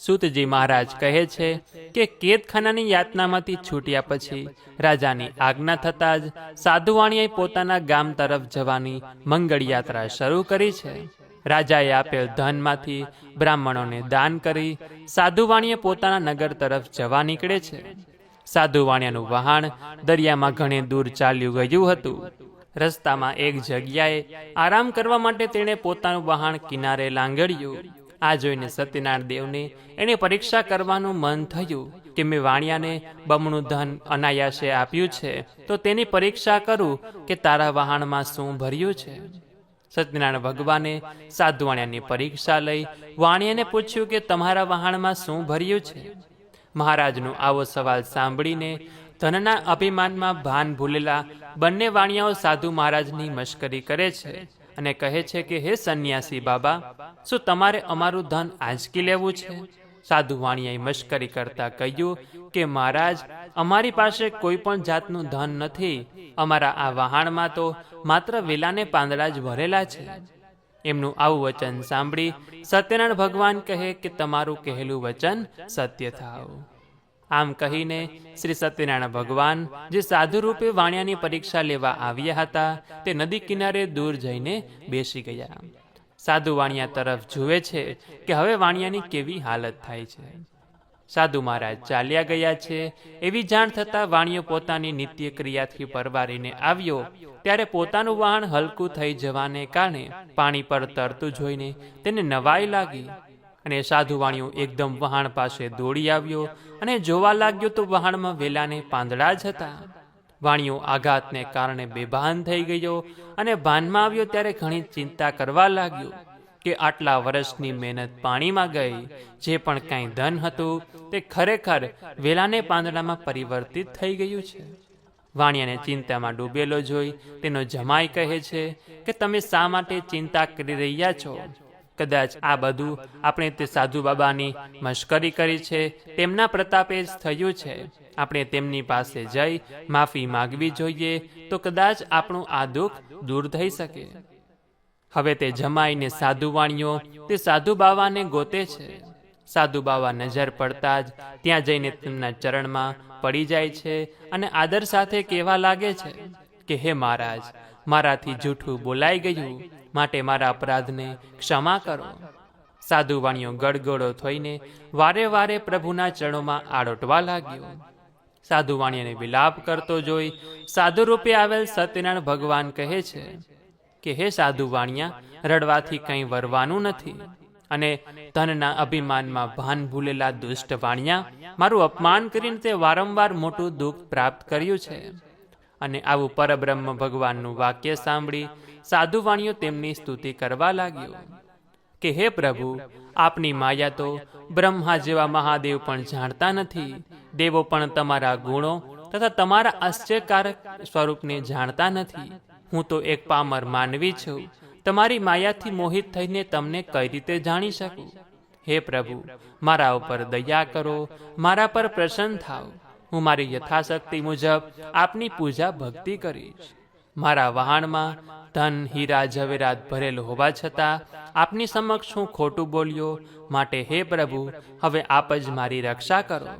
સૂતજી મહારાજ કહે છે કે કેદખાનાની યાતનામાંથી છૂટ્યા પછી રાજાની આજ્ઞા થતાં જ સાધુવાણીએ પોતાના ગામ તરફ જવાની મંગળ યાત્રા શરૂ કરી છે. રાજાએ આપેલ ધનમાંથી બ્રાહ્મણોને દાન કરી સાધુવાણીએ પોતાના નગર તરફ જવા નીકળે છે. સાધુવાણિયાનું વહાણ દરિયામાં ઘણે દૂર ચાલ્યું ગયું હતું. રસ્તામાં એક જગ્યાએ આરામ કરવા માટે તેણે પોતાનું વહાણ કિનારે લાંગડ્યું. આ જોઈને સત્યનારાયણ દેવને એને પરીક્ષા કરવાનું મન થયું કે મેં વાણિયાને બમણું ધન અનાયાસે આપ્યું છે, તો તેની પરીક્ષા કરું કે તારા વહાણમાં શું ભર્યું છે. સત્યનારાયણ ભગવાને સાધુવાણિયાની પરીક્ષા લઈ વાણિયાને પૂછ્યું કે તમારા વહાણમાં શું ભર્યું છે. મહારાજનો આવો સવાલ સાંભળીને ધનના અભિમાનમાં ભાન ભૂલેલા બંને વાણિયાઓ સાધુ મહારાજની મશ્કરી કરે છે અને કહે છે કે હે સંન્યાસી બાબા, શું તમારે અમારું ધન આંચકી લેવું છે? સાધુ વાણિયાએ મશ્કરી કરતા કહ્યું કે મહારાજ, અમારી પાસે કોઈ પણ જાતનું ધન નથી. અમારા આ વહાણમાં તો માત્ર વેલાને પાંદડા જ ભરેલા છે. એમનું આવું વચન સાંભળી સત્યનારાયણ ભગવાન કહે કે તમારું કહેલું વચન સત્ય થાવ. આમ કહીને શ્રી સત્યનારાયણ ભગવાન, જે સાધુ રૂપે વાણિયાની પરીક્ષા લેવા આવ્યા હતા, તે નદી કિનારે દૂર જઈને બેસી ગયા. સાધુ વાણિયા તરફ જુએ છે કે હવે વાણિયાની કેવી હાલત થાય છે. સાધુ મહારાજ ચાલ્યા ગયા છે એવી જાણ થતાં વાણિયો પોતાની નિત્ય ક્રિયાથી પરવારીને આવ્યો, ત્યારે પોતાનું વાહન હલકું થઈ જવાને કારણે પાણી પર તરતું જોઈને તેને નવાઈ લાગી અને સાધુ વાણિયો એકદમ વહાણ પાસે દોડી આવ્યો અને જોવા લાગ્યો તો વહાણમાં વેલાને પાંદડા જ હતા. વાણિયો આઘાતને કારણે બેભાન થઈ ગયો અને ભાનમાં આવ્યો ત્યારે ઘણી ચિંતા કરવા લાગ્યો કે આટલા વર્ષની મહેનત પાણીમાં ગઈ. જે પણ કાંઈ ધન હતું તે ખરેખર વેલાને પાંદડામાં પરિવર્તિત થઈ ગયું છે. વાણિયાને ચિંતામાં ડૂબેલો જોઈ તેનો જમાઈ કહે છે કે તમે શા માટે ચિંતા કરી રહ્યા છો? કદાચ આ બધું આપણે તે સાધુ બાબાની મશ્કરી કરી છે, તેમના પ્રતાપે જ થયું છે. આપણે તેમની પાસે જઈ માફી માગવી જોઈએ, તો કદાચ આપણું આ દુઃખ દૂર થઈ શકે. હવે તે જમાઈને સાધુ વાણિયો તે સાધુ બાવાને ગોતે છે. સાધુ બાવા નજર પડતા જ ત્યાં જઈને તેમના ચરણમાં પડી જાય છે અને આદર સાથે કહેવા લાગે છે કે હે મહારાજ, મારાથી જૂઠું બોલાઈ ગયું, માટે મારા અપરાધને ક્ષમા કરો. સાધુ વાણિયો ગળગળો થઈને વારે વારે પ્રભુના ચરણોમાં આડોટવા લાગ્યો. સાધુ વાણિયાને વિલાપ કરતો જોઈ સાધુ રૂપે આવેલ સત્યનારાયણ ભગવાન કહે છે કે હે સાધુ વાણિયા, રડવાથી કંઈ વરવાનું નથી. અને ધનના અભિમાનમાં ભાન ભૂલેલા દુષ્ટ વાણિયા, મારું અપમાન કરીને તે વારંવાર મોટું દુઃખ પ્રાપ્ત કર્યું છે. અને આવું પરબ્રહ્મ ભગવાનનું વાક્ય સાંભળી સાધુ વાણિયો તેમની સ્તુતિ કરવા લાગ્યો કે હે પ્રભુ, આપની માયા તો બ્રહ્મા જેવા મહાદેવ પણ જાણતા નથી. દેવો પણ તમારા ગુણો તથા તમારા આશ્ચર્યકારક સ્વરૂપને જાણતા નથી. હું તો એક પામર માનવી છું. તમારી માયાથી મોહિત થઈને તમને કઈ રીતે જાણી શકું? હે પ્રભુ, મારા ઉપર દયા કરો, મારા પર પ્રસન્ન થાવ. હું મારી યથાશક્તિ મુજબ આપની પૂજા ભક્તિ કરીશ. મારા વહાણમાં ધન, હીરા ઝવેરાત ભરેલ હોવા છતાં આપની સમક્ષ હું ખોટું બોલ્યો, માટે હે પ્રભુ, હવે આપ જ મારી રક્ષા કરો.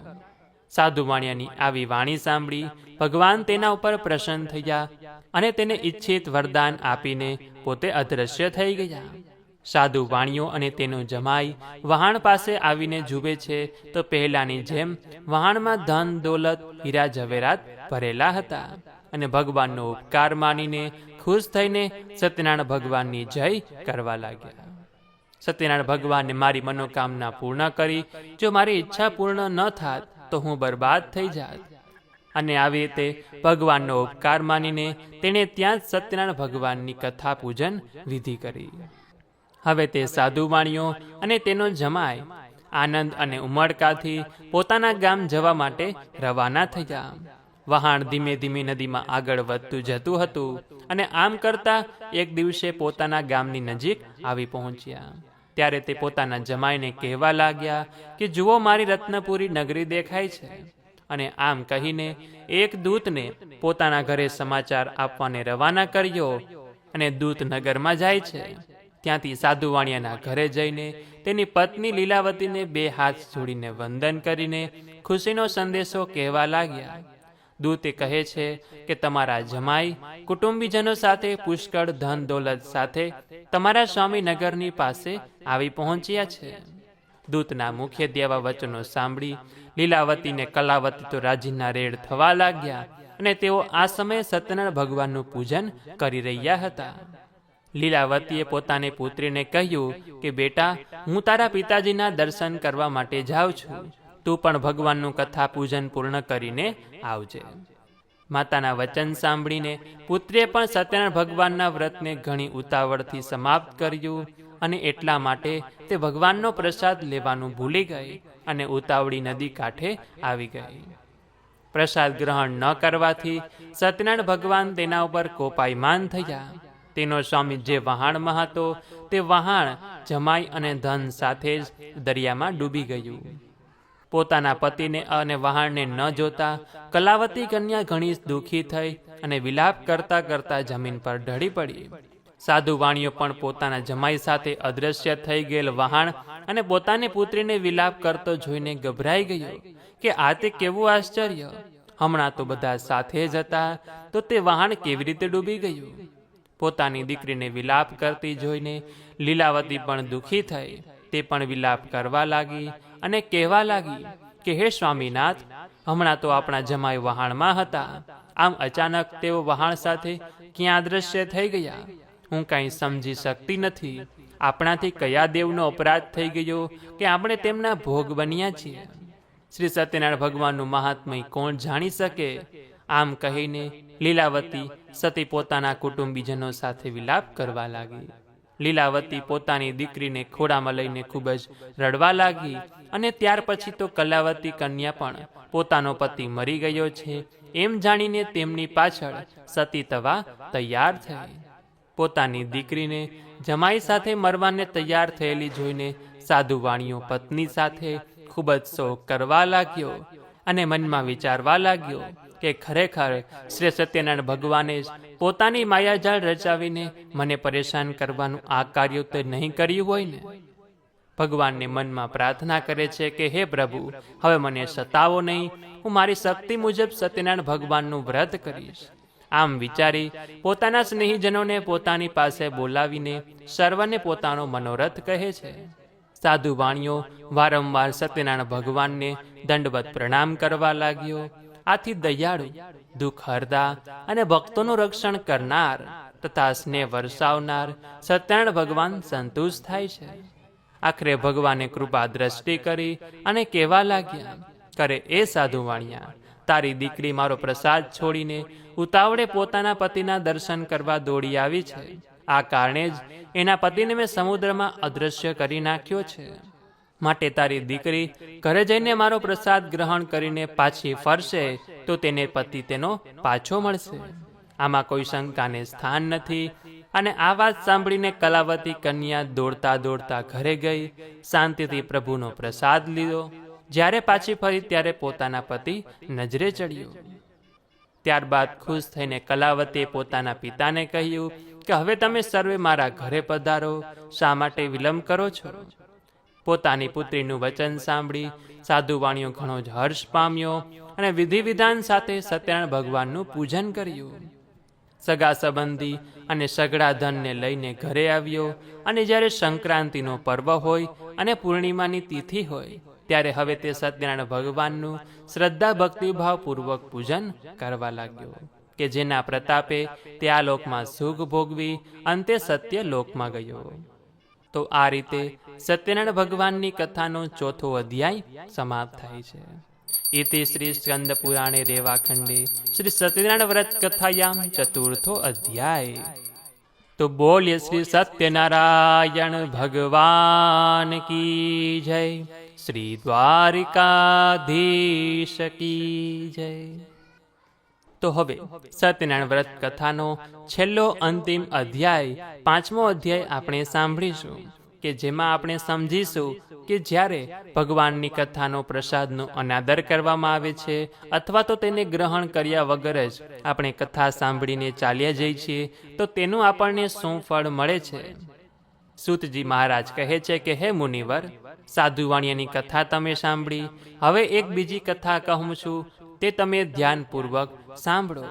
સાધુ વાણિયાની આવી વાણી સાંભળી ભગવાન તેના ઉપર પ્રસન્ન થયા અને તેને ઈચ્છિત વરદાન આપીને પોતે અદૃશ્ય થઈ ગયા. સાધુ વાણિયો અને તેનો જમાઈ વહાણ પાસે આવીને જુએ છે તો પહેલાની જેમ વહાણમાં ધન, દોલત, હીરા ઝવેરાત ભરેલા હતા અને ભગવાનનો ઉપકાર માનીને ખુશ થઈને સત્યનારાયણ ભગવાનની જય કરવા લાગ્યા. સત્યનારાયણ ભગવાનને મારી મનોકામના પૂર્ણ કરી, જો મારી ઈચ્છા પૂર્ણ ન થાત તો હું બરબાદ થઈ જાત. અને આવી રીતે ભગવાનનો ઉપકાર માનીને તેણે ત્યાં જ સત્યનારાયણ ભગવાનની કથા પૂજન વિધિ કરી. હવે તે સાધુ વાણિયો અને તેનો જમાઈ આનંદ અને ઉમળકાથી પોતાના ગામ જવા માટે રવાના થયા. વહાણ ધીમે ધીમે નદીમાં આગળ વધતું જતું હતું અને આમ કરતા એક દિવસે પોતાના ગામની નજીક આવી પહોંચ્યા. ત્યારે તે પોતાના જમાઈને કહેવા લાગ્યા કે જુઓ, મારી રત્નપુરી નગરી દેખાય છે. અને આમ કહીને એક દૂતને પોતાના ઘરે સમાચાર આપવાને રવાના કર્યો અને દૂત નગરમાં જાય છે. ત્યાંથી સાધુ વાણિયાના ઘરે જઈને તેની પત્ની લીલાવતીને 2 હાથ જોડીને વંદન કરીને ખુશીનો સંદેશો કહેવા લાગ્યા. દૂતે કહે છે કે તમારા જમાઈ કુટુંબીજનો સાથે પુષ્કળ ધન દોલત સાથે તમારા સ્વામી નગરની પાસે આવી પહોંચ્યા છે. દૂતના મુખ્ય દેવા વચનો સાંભળી લીલાવતીને કલાવતી તો રાજીના રેડ થવા લાગ્યા અને તેઓ આ સમયે સત્યનારાયણ ભગવાનનું પૂજન કરી રહ્યા હતા. લીલાવતીએ પોતાની પુત્રીને કહ્યું કે બેટા, હું તારા પિતાજીના દર્શન કરવા માટે જાઉં છું. તું પણ ભગવાનનું કથા પૂજન પૂર્ણ કરીને આવજે. માતાના વચન સાંભળીને પુત્રીએ પણ સત્યનારાયણ ભગવાનના વ્રતને ઘણી ઉતાવળથી સમાપ્ત કર્યું અને એટલા માટે તે ભગવાનનો પ્રસાદ લેવાનું ભૂલી ગઈ અને ઉતાવળી નદી કાંઠે આવી ગઈ. પ્રસાદ ગ્રહણ ન કરવાથી સત્યનારાયણ ભગવાન તેના ઉપર કોપાયમાન થયા તેનો સ્વામી જે વહાણમાં હતો તે વહાણ જમાઈ અને ધન સાથે જ દરિયામાં ડૂબી ગયું. પોતાના પતિને અને વહાણને ન જોતા કલાવતી કન્યા ઘણી દુઃખી થઈ અને વિલાપ કરતા કરતા જમીન પર ઢળી પડી. સાધુ વાણીઓ પણ પોતાના જમાઈ સાથે અદ્રશ્ય થઈ ગયેલ વહાણ અને પોતાની પુત્રીને વિલાપ કરતો જોઈને ગભરાઈ ગયો કે આ તે કેવું આશ્ચર્ય! હમણાં તો બધા સાથે જ હતા, તો તે વહાણ કેવી રીતે ડૂબી ગયું? પોતાની દીકરીને વિલાપ કરતી જોઈને લીલાવતી પણ દુઃખી થઈ. તે પણ વિલાપ કરવા લાગી અને કહેવા લાગી કે હે સ્વામીનાથ, હમણાં તો આપણા જમાઈ વહાણમાં હતા, આમ અચાનક તેઓ વહાણ સાથે ક્યાં અદ્રશ્ય થઈ ગયા? હું કાંઈ સમજી શકતી નથી. આપણાથી કયા દેવનો અપરાધ થઈ ગયો કે આપણે તેમના ભોગ બન્યા છીએ? શ્રી સત્યનારાયણ ભગવાનનું મહાત્મય કોણ જાણી શકે? આમ કહીને લીલાવતી સતી પોતાના કુટુંબીજનો સાથે વિલાપ કરવા લાગી. લીલાવતી પોતાની દીકરીને ખોળામાં લઈને ખૂબ જ રડવા લાગી અને ત્યાર પછી તો કલાવતી કન્યા પણ પોતાનો પતિ મરી ગયો છે એમ જાણીને તેમની પાછળ સતી થવા તૈયાર થઈ. પોતાની દીકરીને જમાઈ સાથે મરવાને તૈયાર થયેલી જોઈને સાધુ વાણીઓ પત્ની સાથે ખૂબ જ શોક કરવા લાગ્યો અને મનમાં વિચારવા લાગ્યો કે ખરેખર શ્રી સત્યનારાયણ ભગવાને જ પોતાની માયાજાળ રચાવીને મને પરેશાન કરવાનું આ કાર્ય તો નહીં કર્યું હોય ને. ભગવાનને મનમાં પ્રાર્થના કરે છે કે હે પ્રભુ, હવે મને સતાવો નહીં, હું મારી શક્તિ મુજબ સત્યનારાયણ ભગવાનનું વ્રત કરીશ. આમ વિચારી પોતાના સ્નેહીજનોને પોતાની પાસે બોલાવીને સર્વને પોતાનો મનોરથ કહે છે. સાધુ વાણીઓ વારંવાર સત્યનારાયણ ભગવાનને દંડવત પ્રણામ કરવા લાગ્યો. આથી દયાળુ, દુઃખ હરતા અને ભક્તોનું રક્ષણ કરનાર તથા સ્નેહ વરસાવનાર સત્યનારાયણ ભગવાન સંતુષ્ટ થાય છે. આખરે ભગવાને કૃપા દ્રષ્ટિ કરી અને કહેવા લાગ્યા, કરે એ સાધુ વાણિયા, તારી દીકરી મારો પ્રસાદ છોડીને ઉતાવળે પોતાના પતિના દર્શન કરવા દોડી આવી છે. આ કારણે જ એના પતિને મેં સમુદ્રમાં અદૃશ્ય કરી નાખ્યો છે. માટે તારી દીકરી ઘરે જઈને મારો પ્રસાદ ગ્રહણ કરીને પાછી ફરશે તો તેને પતિ તેનો પાછો મળશે. આમાં કોઈ શંકાને સ્થાન નથી. અને આ વાત સાંભળીને કલાવતી કન્યા દોડતા દોડતા ઘરે ગઈ, શાંતિથી પ્રભુનો પ્રસાદ લીધો. જ્યારે પાછી ફરી ત્યારે પોતાના પતિ નજરે ચડ્યો. ત્યારબાદ ખુશ થઈને કલાવતીએ પોતાના પિતાને કહ્યું કે હવે તમે સર્વે મારા ઘરે પધારો, શા માટે વિલંબ કરો છો? પોતાની પુત્રીનું વચન સાંભળી સાધુ વાણીઓ ઘણો જ હર્ષ પામ્યો અને વિધિ વિધાન સાથે સત્યનારાયણ ભગવાનનું પૂજન કર્યું. સગા સંબંધી અને સઘળા ધનને લઈને ઘરે આવ્યો અને જ્યારે સંક્રાંતિનો પર્વ હોય અને પૂર્ણિમાની તિથિ હોય ત્યારે હવે તે સત્યનારાયણ ભગવાનનું શ્રદ્ધા ભક્તિભાવપૂર્વક પૂજન કરવા લાગ્યો કે જેના પ્રતાપે તે આ લોકમાં સુખ ભોગવી અંતે સત્ય લોકમાં ગયો. તો આ રીતે સત્યનારાયણ ભગવાનની કથાનો ચોથો અધ્યાય સમાપ્ત થાય છે. इति श्री स्कंद पुराणे रेवाखंडे श्री सत्यनारायण व्रत कथायाम चतुर्थो अध्याय. तो बोलिए श्री सत्यनारायण भगवान की जय, श्री द्वारिकाधीश की जय. तो હવે સત્યનારાયણ વ્રત કથાનો છેલ્લો અંતિમ અધ્યાય, પાંચમો અધ્યાય આપણે સાંભળીશું કે જેમાં આપણે સમજીશું કે જ્યારે ભગવાનની કથાનો પ્રસાદનો અનાદર કરવામાં આવે છે અથવા તો તેને ગ્રહણ કર્યા વગર જ આપણે કથા સાંભળીને ચાલ્યા જઈએ છીએ તો તેનું આપણને શું ફળ મળે છે. સૂતજી મહારાજ કહે છે કે હે મુનિવર, સાધુ વાણિયાની કથા તમે સાંભળી, હવે એક બીજી કથા કહું છું, તે તમે ધ્યાનપૂર્વક સાંભળો.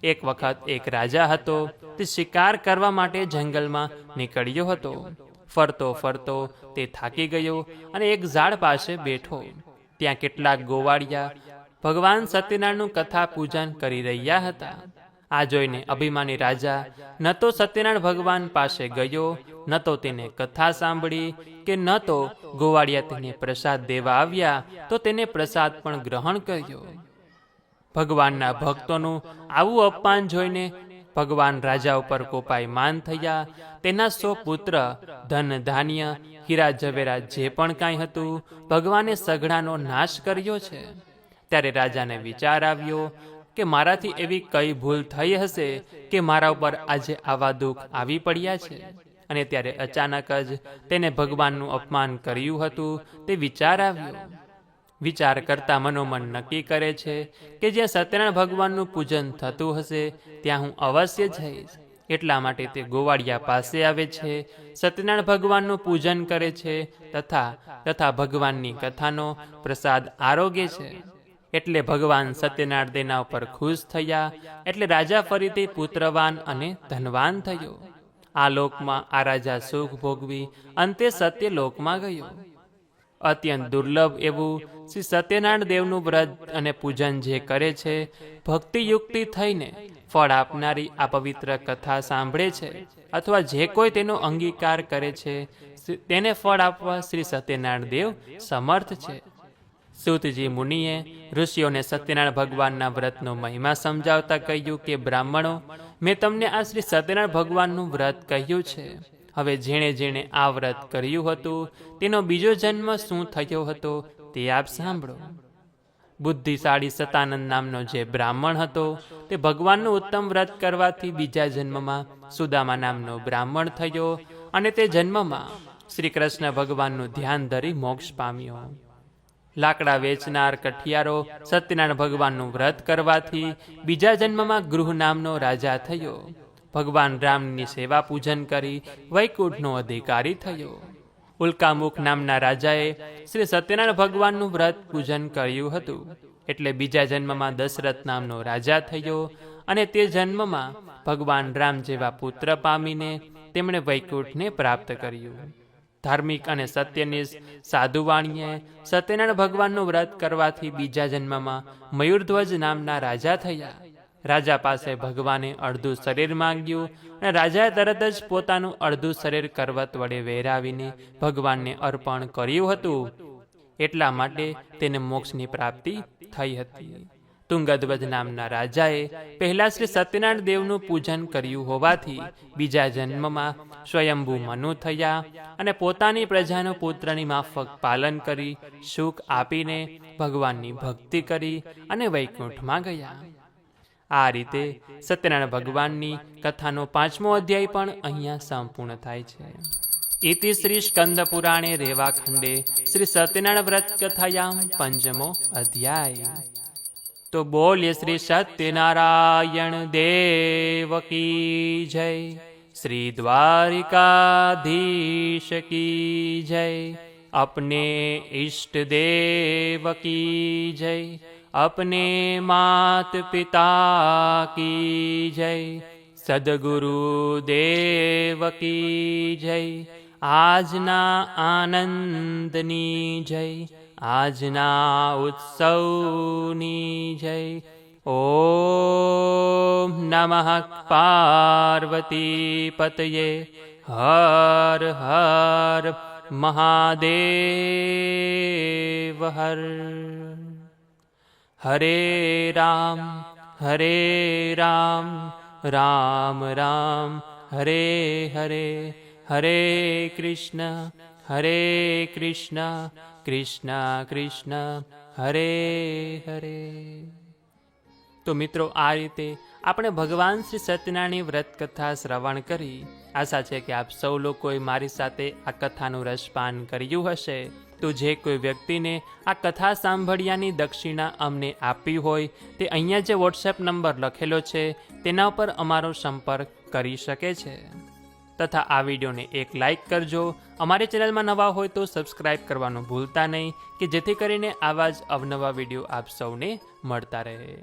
એક વખત એક રાજા હતો. તે શિકાર કરવા માટે જંગલમાં નીકળ્યો હતો. ફરતો ફરતો તે થાકી ગયો અને એક ઝાડ પાસે બેઠો. ત્યાં કેટલાક ગોવાળિયા ભગવાન સત્યનારાયણનું કથા પૂજન કરી રહ્યા હતા. આ જોઈને અભિમાની રાજા ન તો સત્યનારાયણ ભગવાન પાસે ગયો, ન તો તેને કથા સાંભળી, કે ન તો ગોવાળિયા તેને પ્રસાદ દેવા આવ્યા તો તેને પ્રસાદ પણ ગ્રહણ કર્યો. ભગવાનના ભક્તોનું આવું અપમાન જોઈને ભગવાન રાજા ઉપર કોપાયમાન થયા. તેના 100 પુત્ર, ધન ધાન્ય, હીરા ઝવેરાત જે પણ કાંઈ હતું, ભગવાને સઘળાનો નાશ કર્યો છે. ત્યારે રાજાને વિચાર આવ્યો કે કે મારાથી એવી કઈ ભૂલ થઈ હશે કે મારા ઉપર આજે આવા દુઃખ આવી પડ્યા છે. અને ત્યારે અચાનક જ તેને ભગવાનનું અપમાન કર્યું હતું તે વિચાર આવ્યો. વિચાર કરતા મનોમન નક્કી કરે છે કે જ્યાં સત્યનારાયણ ભગવાનનું પૂજન થતું હશે ત્યાં હું અવશ્ય જઈશ. એટલા માટે તે ગોવાળિયા પાસે આવે છે, સત્યનારાયણ ભગવાનનું પૂજન કરે છે તથા ભગવાનની કથાનો પ્રસાદ આરોગે છે. એટલે ભગવાન સત્યનારાયણ તેના ઉપર ખુશ થયા. એટલે રાજા ફરીથી પુત્રવાન અને ધનવાન થયો. આ લોકમાં આ રાજા સુખ ભોગવી અંતે સત્ય લોકમાં ગયો. અત્યંત દુર્લભ એવું શ્રી સત્યનારાયણ દેવનું વ્રત અને પૂજન જે કરે છે, ભક્તિયુક્તિ થઈને ફળ આપનારી આ પવિત્ર કથા સાંભળે છે અથવા જે કોઈ તેનો અંગીકાર કરે છે તેને ફળ આપવા શ્રી સત્યનારાયણ દેવ સમર્થ છે. સૂતજી મુનિએ ઋષિઓને સત્યનારાયણ ભગવાનના વ્રતનો મહિમા સમજાવતા કહ્યું કે બ્રાહ્મણો, મેં તમને આ શ્રી સત્યનારાયણ ભગવાનનું વ્રત કહ્યું છે. હવે જેણે જેણે આ વ્રત કર્યું હતું તેનો બીજો જન્મ શું થયો હતો તે આપ સાંભળો. બુદ્ધિશાળી સતાનંદ નામનો જે બ્રાહ્મણ હતો તે ભગવાનનું ઉત્તમ વ્રત કરવાથી બીજા જન્મમાં સુદામા નામનો બ્રાહ્મણ થયો અને તે જન્મમાં શ્રી કૃષ્ણ ભગવાનનું ધ્યાન ધરી મોક્ષ પામ્યો. લાકડા વેચનાર કઠિયારો સત્યનારાયણ ભગવાનનું વ્રત કરવાથી બીજા જન્મમાં ગૃહ નામનો રાજા થયો. ભગવાન રામની સેવા પૂજન કરી વૈકુંઠનો અધિકારી થયો. ઉલ્કામુખ નામના રાજાએ શ્રી સત્યનારાયણ ભગવાનનું વ્રત પૂજન કર્યું હતું. એટલે બીજા જન્મમાં દશરથ નામનો રાજા થયો અને તે જન્મમાં ભગવાન રામ જેવા પુત્ર પામીને તેમણે વૈકુંઠને પ્રાપ્ત કર્યું. ધાર્મિક અને સત્યનિષ્ઠ સાધુવાણીએ સત્યનારાયણ ભગવાનનું વ્રત કરવાથી બીજા જન્મમાં મયુરધ્વજ નામના રાજા થયા. રાજા પાસે ભગવાને અડધું શરીર માંગ્યું અને રાજાએ તરત જ પોતાનું અડધું શરીર કરવત વડે વેરાવીને ભગવાનને અર્પણ કર્યું હતું. એટલા માટે તેને મોક્ષની પ્રાપ્તિ થઈ હતી. તુંગધ્વજ નામના રાજાએ પહેલા શ્રી સત્યનારાયણ દેવનું પૂજન કર્યું હોવાથી બીજા જન્મમાં સ્વયંભૂ મનુ થયા અને પોતાની પ્રજાનો પુત્રની માફક પાલન કરી સુખ આપીને ભગવાનની ભક્તિ કરી અને વૈકુંઠમાં ગયા. આ રીતે સત્યનારાયણ ભગવાનની કથાનો 5મો અધ્યાય પણ અહીંયા સંપૂર્ણ થાય છે. ઇતિ શ્રી સ્કંદ પુરાણે રેવાખંડે શ્રી સત્યનારાયણ વ્રત કથાયામ 5મો અધ્યાય. તો બોલ્ય શ્રી સત્યનારાયણ દેવ કી જય, શ્રી દ્વારિકાધીશ કી જય, अपने इष्ट देव की जय, अपने मात पिता की जय, सद्गुरु देव की जय, આજના આનંદની જય, આજના ઉત્સવની જય. ઓમ નમઃ પાર્વતી પતયે, હર હર મહાદેવ હર. હરે રામ રામ રામ હરે હરે, હરે કૃષ્ણ કૃષ્ણ કૃષ્ણ હરે હરે. તો મિત્રો, આ રીતે આપણે ભગવાન શ્રી સત્યનારાયણની વ્રત કથા શ્રવણ કરી. આશા છે કે આપ સૌ લોકોએ મારી સાથે આ કથાનું રસપાન કર્યું હશે. તો જે કોઈ વ્યક્તિને આ કથા સાંભળ્યાની દક્ષિણા અમને આપી હોય તે અહીંયા જે વોટ્સએપ નંબર લખેલો છે તેના ઉપર અમારો સંપર્ક કરી શકે છે. તથા આ વિડીયોને એક લાઇક કરજો. અમારી ચેનલમાં નવા હોય તો સબસ્ક્રાઇબ કરવાનું ભૂલતા નહીં, કે જેથી કરીને આવા જ અવનવા વિડીયો આપ સૌને મળતા રહે.